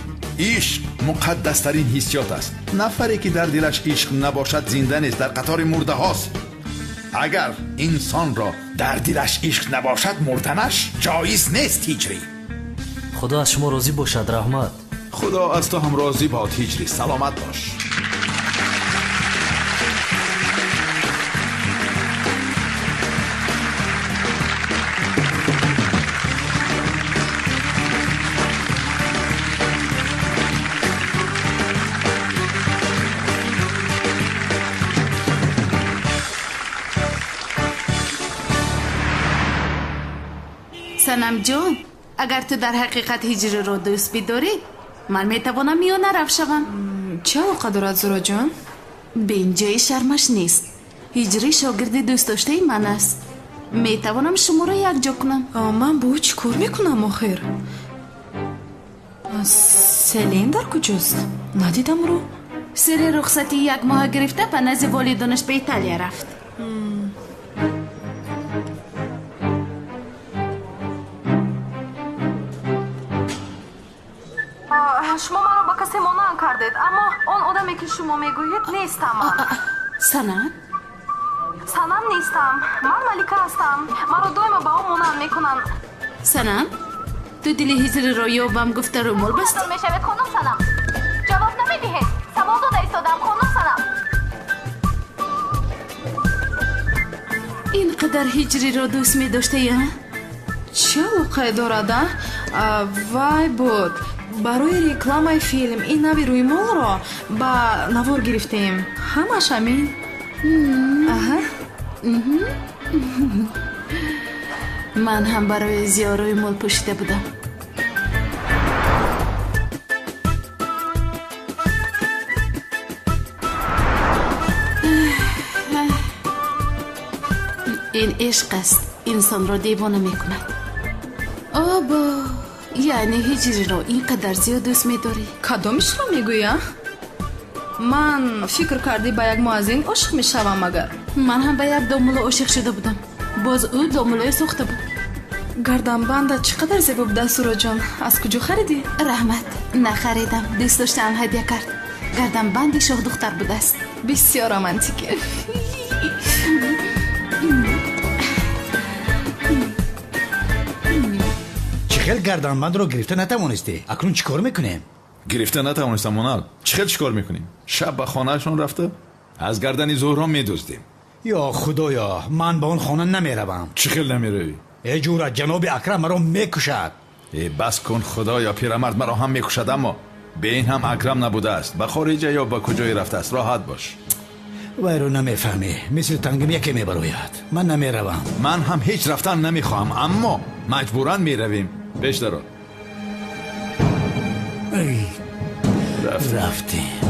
ишқ муқаддастарин ҳиссиёт аст. нафаре ки дар дилаш ишқ набошад зинда нест, дар қатори мурдаҳост. агар инсонро дар дилаш ишқ набошад мурданаш ҷоиз нест. ҳиҷрӣ. худо аз шумо розӣ бошад. раҳмат. худо аз ту ҳам розӣ бод. ҳиҷрӣ. саломат бош. санамҷон, اگر تو در حقیقت هجری رو دوست بداری من میتوانم میانه رفت شوم. چه علاقه دارد زورا جان؟ به اینجای شرمش نیست. هجری شاگرد دوست داشته من است. میتوانم شما را یک جا کنم. من با او چی کار میکنم آخر؟ سلین در کجاست؟ ندیدم رو. سر رخصتی 1 ماه گرفته به نزد والدانش به ایتالیا رفت. شما مرا با کسی مانند کردید اما آن آدمی که شما میگویید نیستم من. سنم؟ سنم نیستم. من ملیکه هستم. مرا دائما با آن مانند میکنن. سنم؟ تو دل هجری را یابم گفته رو مال بست؟ میشود خانم سنم. جواب نمیدهید. سوال داده ایستادم خانم سنم. اینقدر هجری را دوست می داشته یا؟ چه علاقه دارد؟ وای بود. برای رکلامای فیلم این نوی روی مال را با نوار گرفتیم. همش همین. من هم برای زیاروی مال پوشیده بودم. این عشق است. انسان را دیوانه می کند. آبا یعنی هجری را اینقدر زیاد دوست می داری؟ کدامش را می گویم؟ من فکر کردی با یک مازین عاشق می شوم مگر؟ من هم با یک دامولا عاشق شده بودم. باز او دامولای ساخته بود. گردن بنده چقدر زیبا بوده سورا جان. از کجا خریدی؟ رحمت نخریدم. دوست داشتم هدیه کرد. گردن بندی شاه دختر بوده است. بسیار رومانتیکه. چخیل گردنبند رو گرفته نتوانستی؟ اکنون چیکار میکنیم؟ گرفته نتوانستم مونال. چخیل چیکار میکنیم؟ شب به خانهشون رفته از گردن زهرا میدزدیم. یا خدایا من با اون خانه نمیروم. چخیل نمیروی؟ ای جورا جناب اکرم مرا میکشد. ای بس کن خدایا پیرمرد مرا هم میکشد اما به این هم اکرم نبوده است. به خارجه یا به کجای رفته است راحت باش. وای رو نمیفهمی مثل تنگم یکی میبروید. من نمیروم. من هم هیچ رفتن نمیخواهم اما مجبورا میرویم. پیش درو. رفتیم.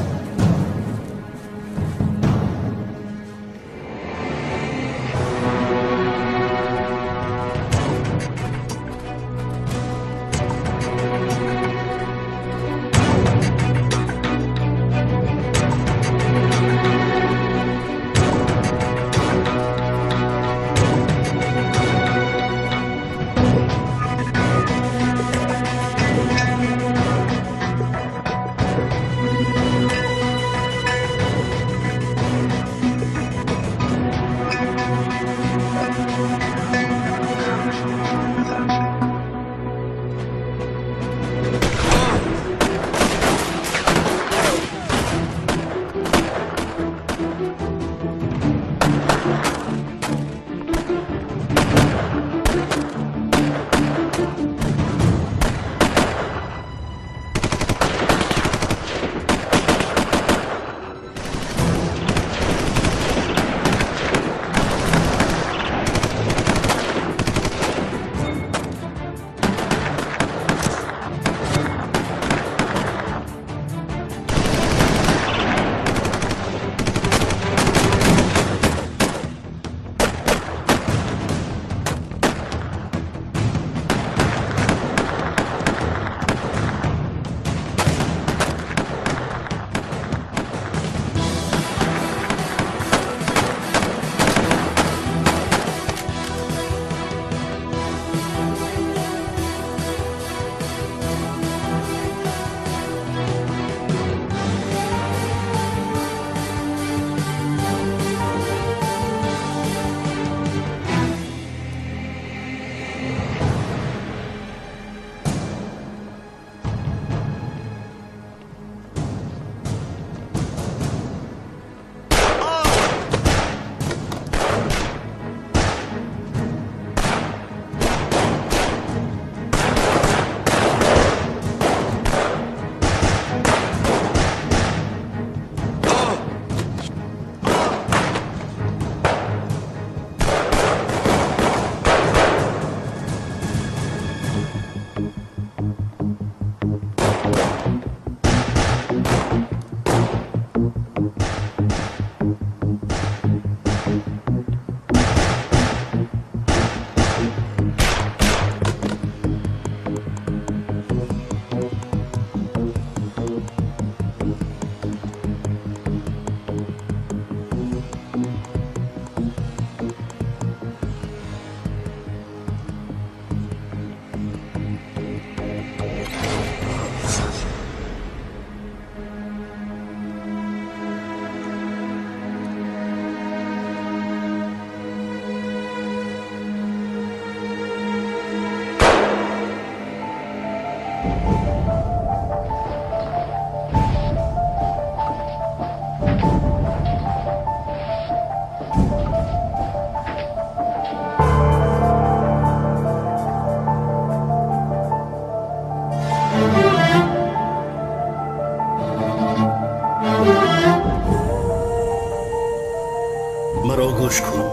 مرا گوش کن.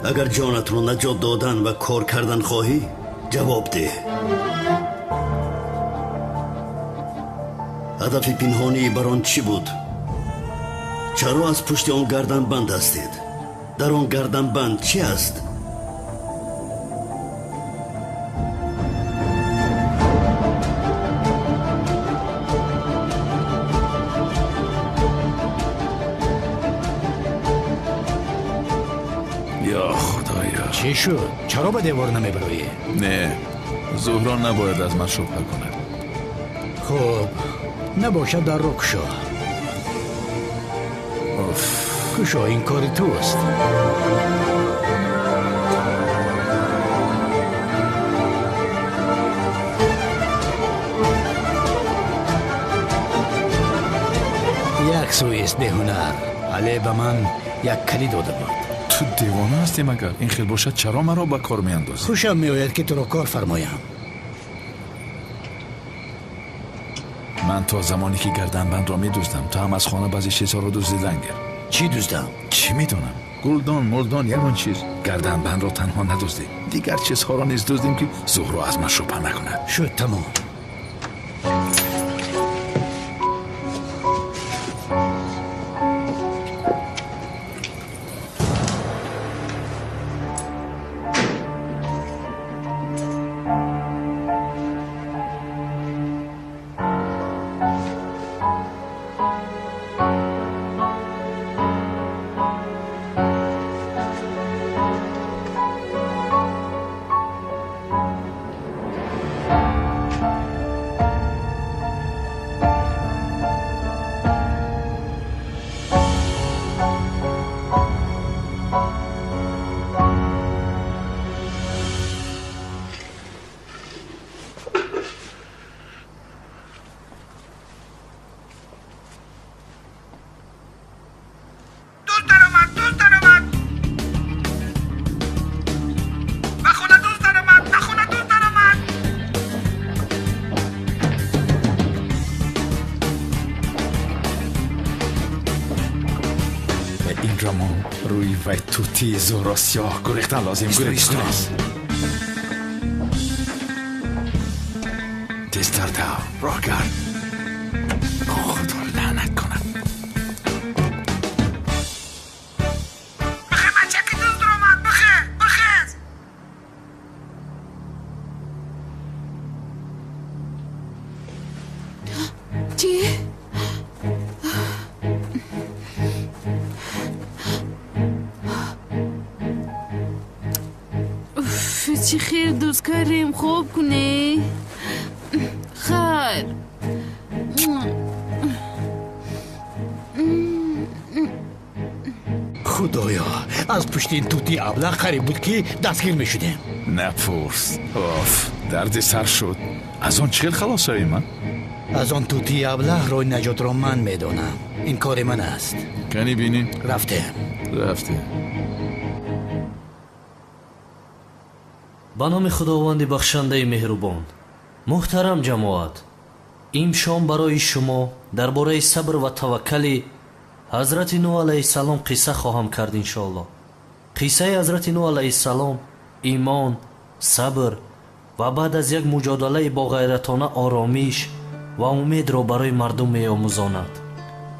اگر جانت رو نجات دادن و کار کردن خواهی جواب ده. هدف پنهانی بر آن چی بود؟ چرا از پشت آن گردن بند هستید؟ در آن گردن بند چی است؟ یا خدایا چی شد؟ چرا به دیوار نمیبرویی؟ نه، زهرا نباید از من شبهه کند. خب نباشد در رو کشا. کشا این کار توست. یک سویست به هنر. علی به من یک کلید داده بود. تو دیوانه هستی مگر؟ این خیل باشد چرا مرا به کار میاندازی؟ خوشم میآید که تو را کار فرمایم. من تا زمانی که گردنبند را میدزدم تا هم از خانه بعضی چیزها را دزدیدن گر. چی دزدم؟ چی میدونم؟ گلدان ملدان یگان چیز. گردنبند را تنها ندزدیم، دیگر چیزها را نیز دزدیم که زهرا از من شبهه نکند. شد تمام. روی وی توتی زهرا سیاه گریختن لازم گریختن است. دستر دو راه گرد. خدا لعنت کند. بخیر بچه که دوست درآمد. بخیر چی؟ چی خیر دوست کردیم خوب کنی؟ خیر خدایا از پشت این توتی ابله قریب بود که دستگیر می شدیم. نپرس. درد سر شد. از آن چیل خلاص شوی من؟ از آن توتی ابله روی نجات را من می دانم. این کار من است. کنی بینی؟ رفته. ба номи худованди бахшандаи меҳрубон. муҳтарам ҷамоат, имшом барои шумо дар бораи сабр ва таваккали ҳазрати нӯҳ алайҳиссалом қисса хоҳам кард иншоаллоҳ. қиссаи ҳазрати нӯҳ алайҳиссалом имон, сабр ва баъд аз як муҷодалаи боғайратона оромиш ва умедро барои мардум меомӯзонад.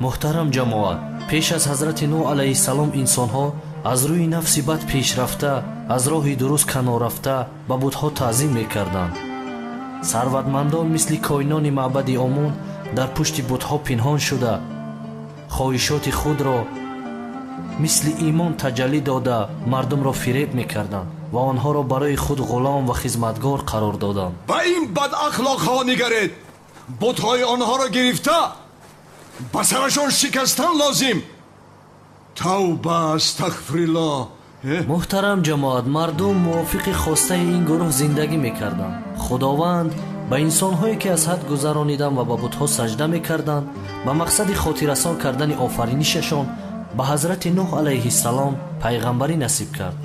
муҳтарам ҷамоат, пеш аз ҳазрати нӯҳ алайҳиссалом инсонҳо аз рӯи нафси бад пешрафта, аз роҳи дуруст канорафта ба будҳо таъзим мекарданд. сарватмандон мисли коинони маъбади омун дар пушти будҳо пинҳон шуда, хоҳишоти худро мисли имон таҷаллӣ дода мардумро фиреб мекарданд ва онҳоро барои худ ғулом ва хизматгор қарор доданд. ба ин бадахлоқҳо нигаред. будҳои онҳоро гирифта ба сарашон шикастан лозим. тавба астағфируллоҳ. муҳтарам ҷамоат, мардум мувофиқи хостаи ин гурӯҳ зиндагӣ мекарданд. худованд ба инсонҳое ки аз ҳад гузарониданд ва ба будҳо саҷда мекарданд ба мақсади хотиррасон кардани офаринишашон ба ҳазрати нӯҳ алайҳиссалом пайғамбарӣ насиб кард.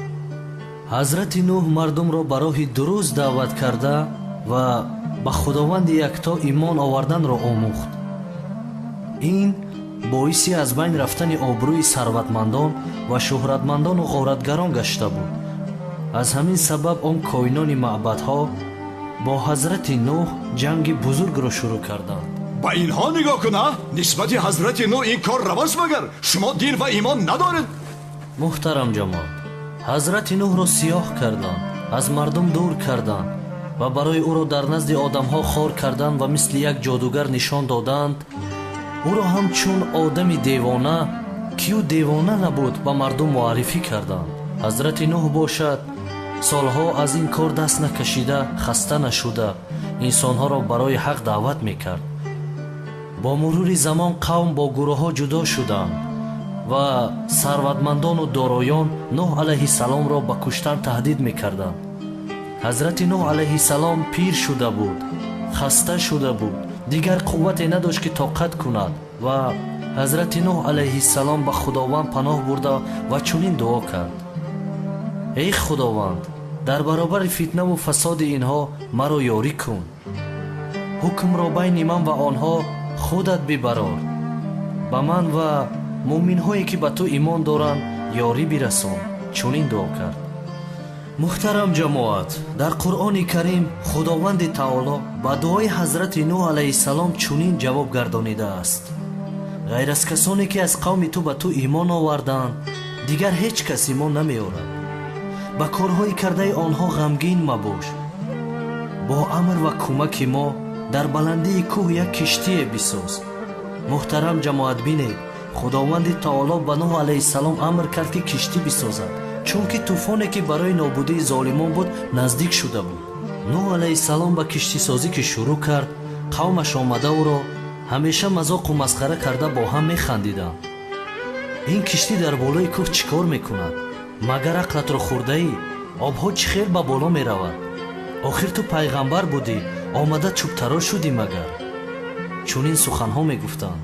ҳазрати нӯҳ мардумро ба роҳи дуруст даъват карда ва ба худованди якто имон оварданро омӯхт. ин боиси аз байн рафтани обрӯи сарватмандон ва шӯҳратмандону ғоратгарон гашта буд. аз ҳамин сабаб он коинони маъбадҳо бо ҳазрати нӯҳ ҷанги бузургро шурӯъ карданд. ба инҳо нигоҳ кун, нисбати ҳазрати нӯҳ ин кор раваст магар? шумо дин ва имон надоред? муҳтарам ҷамоат, ҳазрати нӯҳро сиёҳ карданд, аз мардум дур карданд ва барои ӯро дар назди одамҳо хор карданд ва мисли як ҷодугар нишон доданд. ӯро ҳамчун одами девона ки ӯ девона набуд ба мардум муаррифӣ карданд. ҳазрати нӯҳ бошад солҳо аз ин кор даст накашида, хаста нашуда инсонҳоро барои ҳақ даъват мекард. бо мурури замон қавм бо гурӯҳҳо ҷудо шуданд ва сарватмандону дороён нӯҳ алайҳиссаломро ба куштан таҳдид мекарданд. ҳазрати нӯҳ алайҳиссалом пир шуда буд, хаста шуда буд, дигар қуввате надошт ки тоқат кунад ва ҳазрати нӯҳ алайҳиссалом ба худованд паноҳ бурда ва чунин дуо кард: эй худованд, дар баробари фитнаву фасоди инҳо маро ёрӣ кун. ҳукмро байни ман ва онҳо худат бибарор. ба ман ва муъминҳое ки ба ту имон доранд ёрӣ бирасон. чунин дуо кард. муҳтарам ҷамоат, дар қуръони карим худованди таоло ба дуои ҳазрати нӯҳ алайҳиссалом чунин ҷавоб гардонидааст: ғайр аз касоне ки аз қавми ту ба ту имон оварданд, дигар ҳеҷ кас имон намеорад. ба корҳои кардаи онҳо ғамгин мабош. бо амр ва кӯмаки мо дар баландии кӯҳ як киштие бисоз. муҳтарам ҷамоат, бинед, худованди таоло ба нӯҳ алайҳиссалом амр кард ки киштӣ бисозад, чунки тӯфоне ки барои нобудии золимон буд наздик шуда буд. нӯҳ алайҳиссалом ба киштисозӣ ки шурӯъ кард, қавмаш омада ӯро ҳамеша мазоқу масхара карда бо ҳам механдиданд. ин киштӣ дар болои кӯҳ чӣ кор мекунад? магар ақлатро хӯрдаӣ? обҳо чӣ хел ба боло меравад? охир ту пайғамбар будӣ, омада чӯбтарор шудӣ магар? чунин суханҳо мегуфтанд.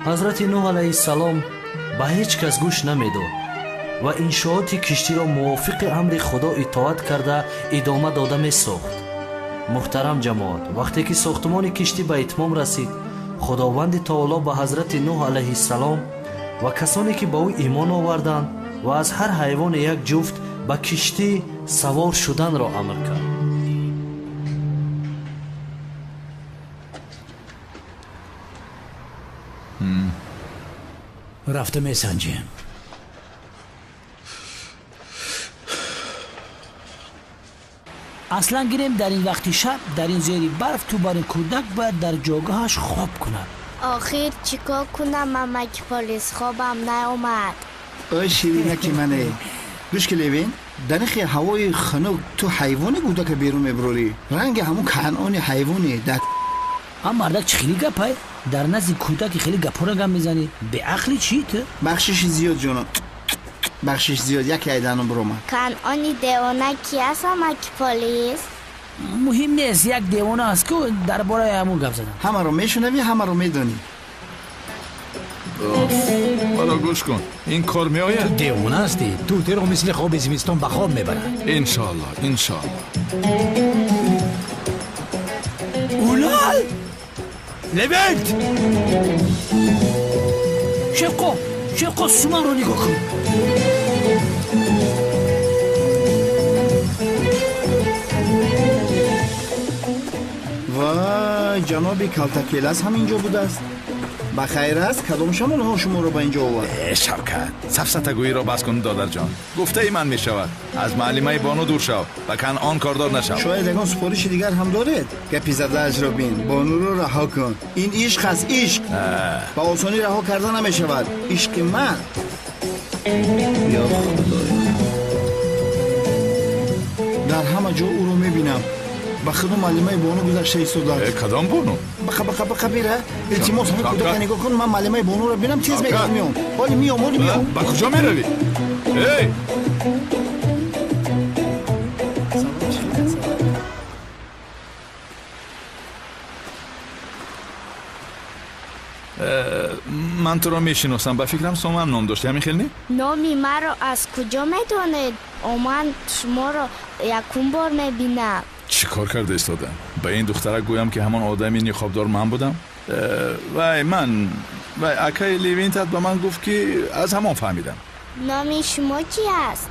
ҳазрати нӯҳ алайҳиссалом ба ҳеҷ кас гӯш намедод ва иншооти киштиро мувофиқи амри худо итоат карда идома дода месохт. муҳтарам ҷамоат, вақте ки сохтмони киштӣ ба итмом расид, худованди таоло ба ҳазрати нӯҳ алайҳиссалом ва касоне ки ба ӯ имон оварданд ва аз ҳар ҳайвоне як ҷуфт ба киштӣ савор шуданро амр кард. рафта месанҷем. аслан гирем дар ин вақти шаб дар ин зери барф тӯбари кӯдак бояд дар ҷойгоҳаш хоб кунад. охир чӣ кор кунам, амаки полис хобам наомад. ой ширинаки мане, гӯш ки левин, дар ин ҳавои хунук ту ҳайвони кӯдака берун мебурорӣ? ранги ҳамун канъони ҳайвоне. ам мардак чӣ хеле гапай? дар назди кӯдаки хеле гапҳоро гап мезанӣ? беақли чӣ ту? бахшиши зиёд ҷонон, бахшиш зиёд. яке айданом биромад. канъони девона ки аст, амаки полис? муҳим нест, як девона аст ку дар бораи ҳамун гап задам. ҳамаро мешунавӣ, ҳамаро медонӣ. бало гӯш кун, ин кор меояд? девона ҳастӣ, тӯтеро мисли хоби зимистон ба хоб мебарад. иншоалло, иншоалло. улал левент шевқо суманро нигоҳ кун. вай ҷаноби калтакелас ҳам инҷо будааст. ба хайр аст, кадом шамолҳо шуморо ба инҷо овард? шавкат, сафсатагӯиро бас кун додарҷон. гуфтаи ман мешавад, аз маълимаи бону дур шав ва канъон кордор нашав. шояд ягон супориши дигар ҳам доред? гапи задаашро бин, бонуро раҳо кун. ин ишқ аст, ишқ. ба осонӣ раҳо карда намешавад. ишқи ман. ё худоё, дар ҳама ҷо ӯро мебинам. ба худу маълимаи бону гузашта истодааст. кадом бону? бақа бира. илтимос ҳамин кӯдака нигоҳ кун, ман маълимаи бонуро бинам, тез мегам меом. оли меом. ба куҷо меравӣ? эй! ман туро мешиносам, ба фикрам соман ном дошти, ҳамин хел не? номи маро аз куҷо медонед? ман шуморо якум бор мебинам. чӣ кор карда истодам? ба ин духтарак гӯям ки ҳамон одами ниқобдор ман будам? вай, ман و اکای لیوینتت به من گفت که از همان فهمیدم. نام شما چی است؟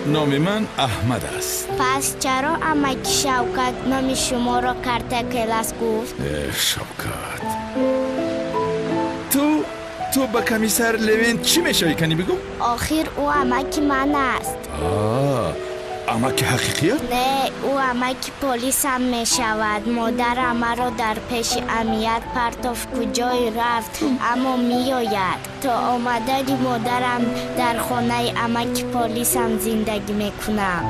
نام من احمد است. پس چرا امک شوکت نام شما را کرده کلاس گفت؟ شوکت تو به کمیسر لیوینت چی میشایی کنی بگو؟ آخر او امک من است. امک حقیقی است؟ نه، او امک پلیس هم می شود. مادرم مرا در پیش امنیت پرتاف کجای رفت اما می آید. تا آمدن مادرم در خانه امک پلیس هم زندگی می کنم.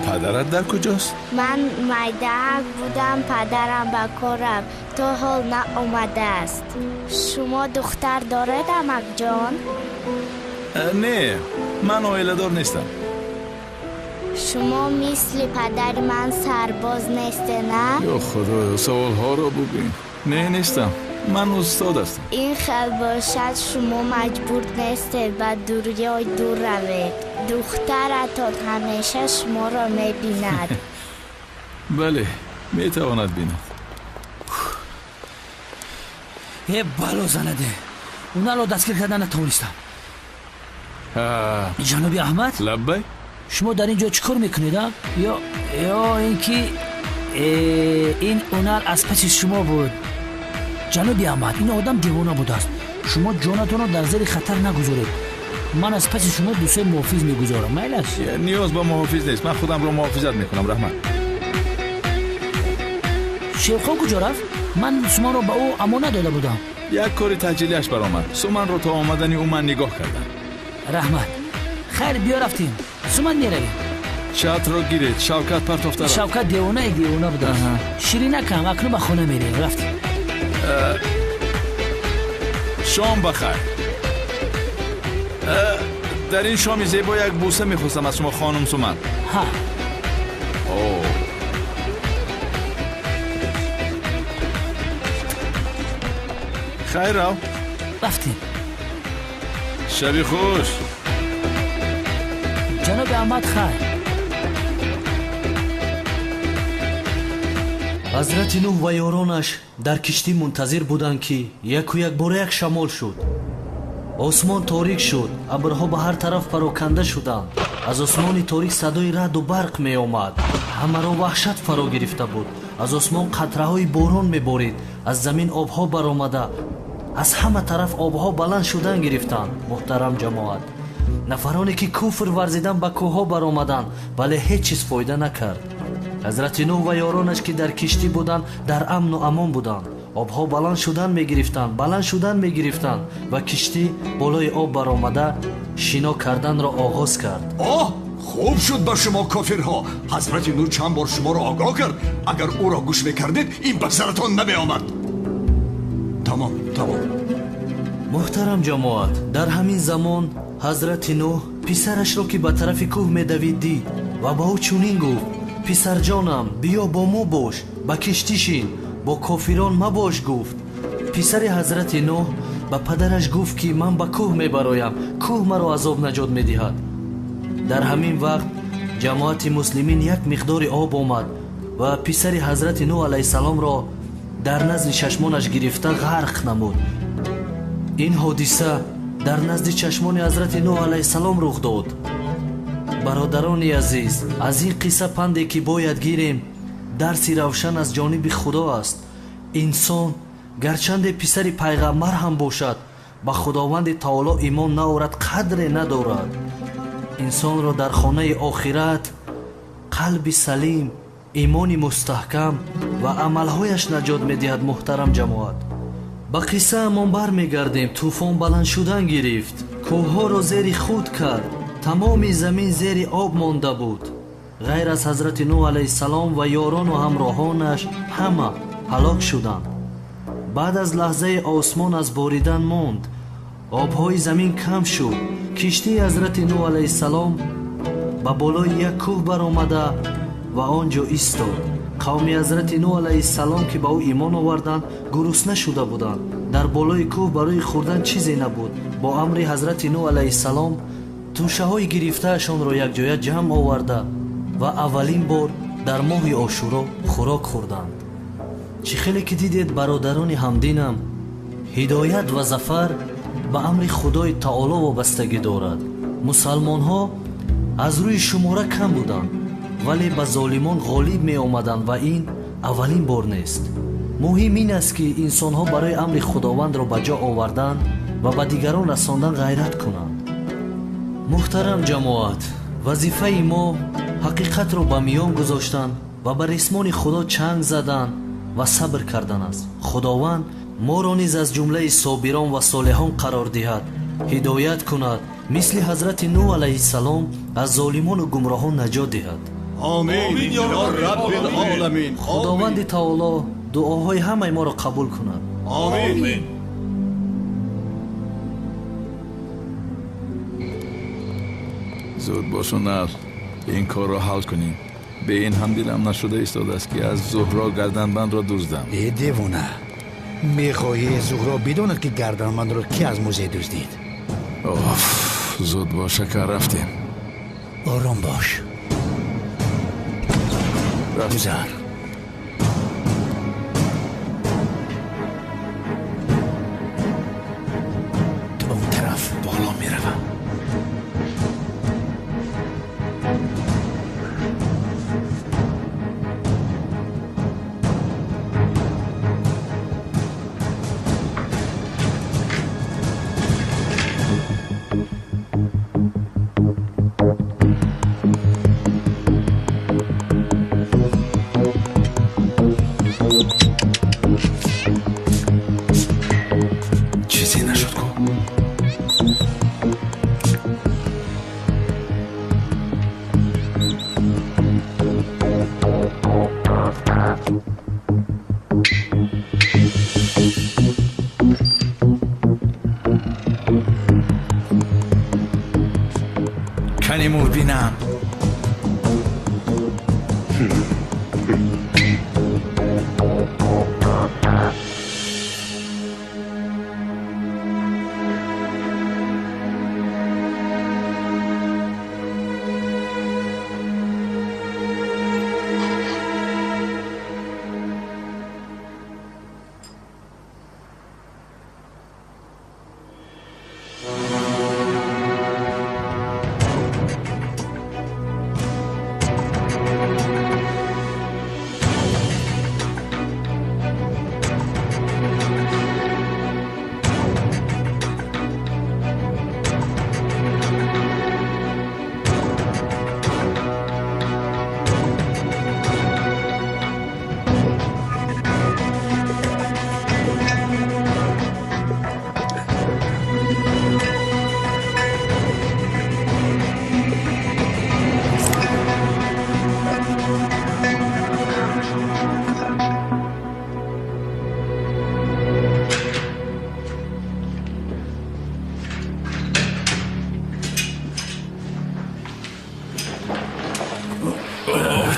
پدرت در کجاست؟ من میدهک بودم، پدرم به کارم تا حال نه آمده است. شما دختر دارد امک جان؟ نه، من عائله دار نیستم. شما مثل پدر من سرباز نیسته نه؟ یا خدا، سوال ها را ببین. نه نیستم، من استاد هستم. این خیلی باشد شما مجبور نیستید به دنیای دور روید. دخترتان همیشه شما را میبیند. بله، میتواند بیند. یه بلو زنده اونا رو دستگیر کردن نتونستم. جناب احمد لبای شما در اینجا چیکار میکنید؟ یا اینکه این اونر از پس شما بود؟ جناب احمد این آدم دیوانه بود است. شما جانتون رو در زیر خطر نگذارید. من از پس شما دوسه محافظ میگذارم. میل است؟ نیاز به محافظ نیست، من خودم رو محافظت میکنم. رحمت شیخان کجا رفت؟ من شما رو به او امانت داده بودم. یک کاری تجلیش برآمد. سومن رو تا آمدنی او من نگاه کردم. رحمت خیر بیا رفتیم. سومن میرویم. چت رو گیرید. شوکت پرتافته رفت. شوکت دیوانه بود. شیرینه کم اکنون به خونه میریم. رفتیم. شام بخیر. در این شام زیبا یک بوسه میخواستم از شما خانم سومن. ها. خیر رو رفتیم. شبی خوش. جناب احمد خیر. حضرت نوح و یارانش در کشتی منتظر بودند که یک و یک باره یک شمال شد. آسمان تاریک شد. ابرها به هر طرف پراکنده شدند. از آسمان تاریک صدای رعد و برق می آمد. همه را وحشت فرا گرفته بود. از آسمان قطره های باران می بارید. از زمین آبها برآمده. از همه طرف آبها بلند شدن گرفتند. محترم جماعت، نفرانی که کفر ورزیدن به کوه ها برآمدند ولی هیچ چیز فایده نکرد. حضرت نوح و یارانش که در کشتی بودند در امن و امان بودند. آبها بلند شدن میگرفتند و کشتی بالای آب برآمده شنا کردن را آغاز کرد. خوب شد با شما کافرها. حضرت نوح چند بار شما را آگاه کرد. اگر او را گوش میکردید این به سرتان نمی آمد. تمام. محترم جماعت، در همین زمان حضرت نوح پسرش را که به طرف کوه میدوید دید و با او چنین گفت: پسر جانم بیا با ما باش، با کشتی شین، با کافران مباش. گفت پسر حضرت نوح به پدرش گفت که من به کوه میبرایم، کوه مرا عذاب نجات میدهد. در همین وقت جماعت مسلمین یک مقدار آب آمد و پسر حضرت نوح علیه السلام را در نزد چشمانش گرفته غرق نمود. این حادثه در نزد چشمان حضرت نوح علیه السلام رخ داد. برادران عزیز، از این قصه پندی که باید گیریم درسی روشن از جانب خدا است. انسان گرچند پسر پیغمبر هم باشد به خداوند تعالی ایمان نآورد قدر ندارد. انسان را در خانه آخرت قلب سلیم، ایمان مستحکم و عملهایش نجات می‌دهد. محترم جماعت، با قصه امان بر میگردیم. طوفان بلند شدن گرفت، کوه‌ها را زیر خود کرد، تمام زمین زیر آب مانده بود. غیر از حضرت نوح علیه السلام و یاران و همراهانش همه هلاک شدند. بعد از لحظه آسمان از باریدن ماند، آبهای زمین کم شد. کشتی حضرت نوح علیه السلام به بالای یک کوه برآمده و آنجا ایستاد. قوم حضرت نوح علیه السلام که به او ایمان آوردند گرسنه شده بودند. در بالای کوه برای خوردن چیزی نبود. با امر حضرت نوح علیه السلام توشه های گرفته شان را یک جای جمع آورده و اولین بار дар моҳи ошуро хӯрок хӯрданд. чӣ хеле ки дидед бародарони ҳамдинам, ҳидоят ва зафар ба амри худои таоло вобастагӣ дорад. мусалмонҳо аз рӯи шумора кам буданд, вале ба золимон ғолиб меомаданд ва ин аввалин бор нест. муҳим ин аст ки инсонҳо барои амри худовандро ба ҷо овардан ва ба дигарон расондан ғайрат кунанд. муҳтарам ҷамоат, вазифаи мо ҳақиқатро ба миён гузоштан ва ба рисмони худо чанг задан ва сабр кардан аст. худованд моро низ аз ҷумлаи собирон ва солиҳон қарор диҳад, ҳидоят кунад, мисли ҳазрати нӯҳ алайҳиссалом аз золимону гумроҳон наҷот диҳад. آمین یا رب العالمین. خداوند تعالی دعاهای همه ما را قبول کند. آمین. زود باش و نر این کار را حل کنیم. به این هم دلم نشده ایستاده است که از زهرا گردنبند را دزدم. ای دیوانه، میخواهی زهرا بداند که گردنبند را کی از موزه دزدید؟ اوف، زود باش که رفتیم. آرام باش. گذر. تو اون طرف بالا میروم. کنیمور بینم.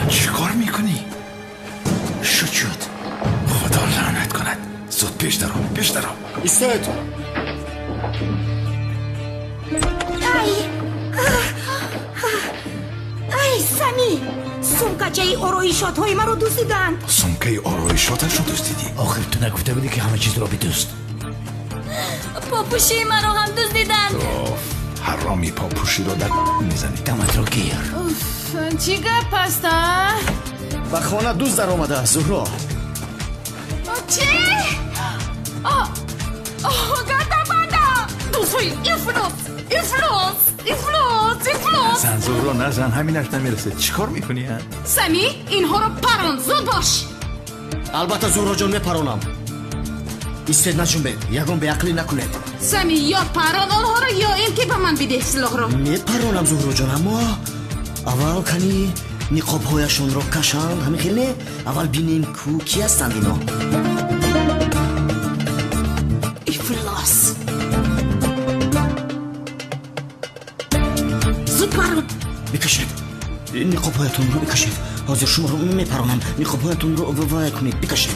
چی کار میکنی؟ شد خدا لعنت کند. زود پیش درو ایستاد. ای سمی، سمکچه آرایشات های من رو دزدیدند. سمکه آرایشاتش رو دزدیدی؟ آخر تو نگفته بودی که همه چیز رو بدزد؟ پاپوشی من رو هم دزدیدند. حرامی پاپوشی رو در میزنی. دمت رو گیر. چی گپ است؟ به خانه دوست در آمده زهرا. چی؟ گردنبنده دوستوی افلوس. نزن زهرا نزن، همینش نمیرسه. چی کار میکنی؟ سمی اینها رو پران، زود باش. البته زهرا جان میپرانم. ایستاد نشون بید، یکم به عقلی نکنید. سمی یا پران آنها رو یا این که به من بده سلاح رو. میپرانم زهرا جان، اما اول کنی نقاب هایشون رو کشند. همین خیلی اول بینیم کو کی هستند اینا. افلاس. زود پران. بکشید. نقاب هایتون رو بکشید. حاضر شما رو میپرانم. نقاب هایتون رو وای کنید. بکشید.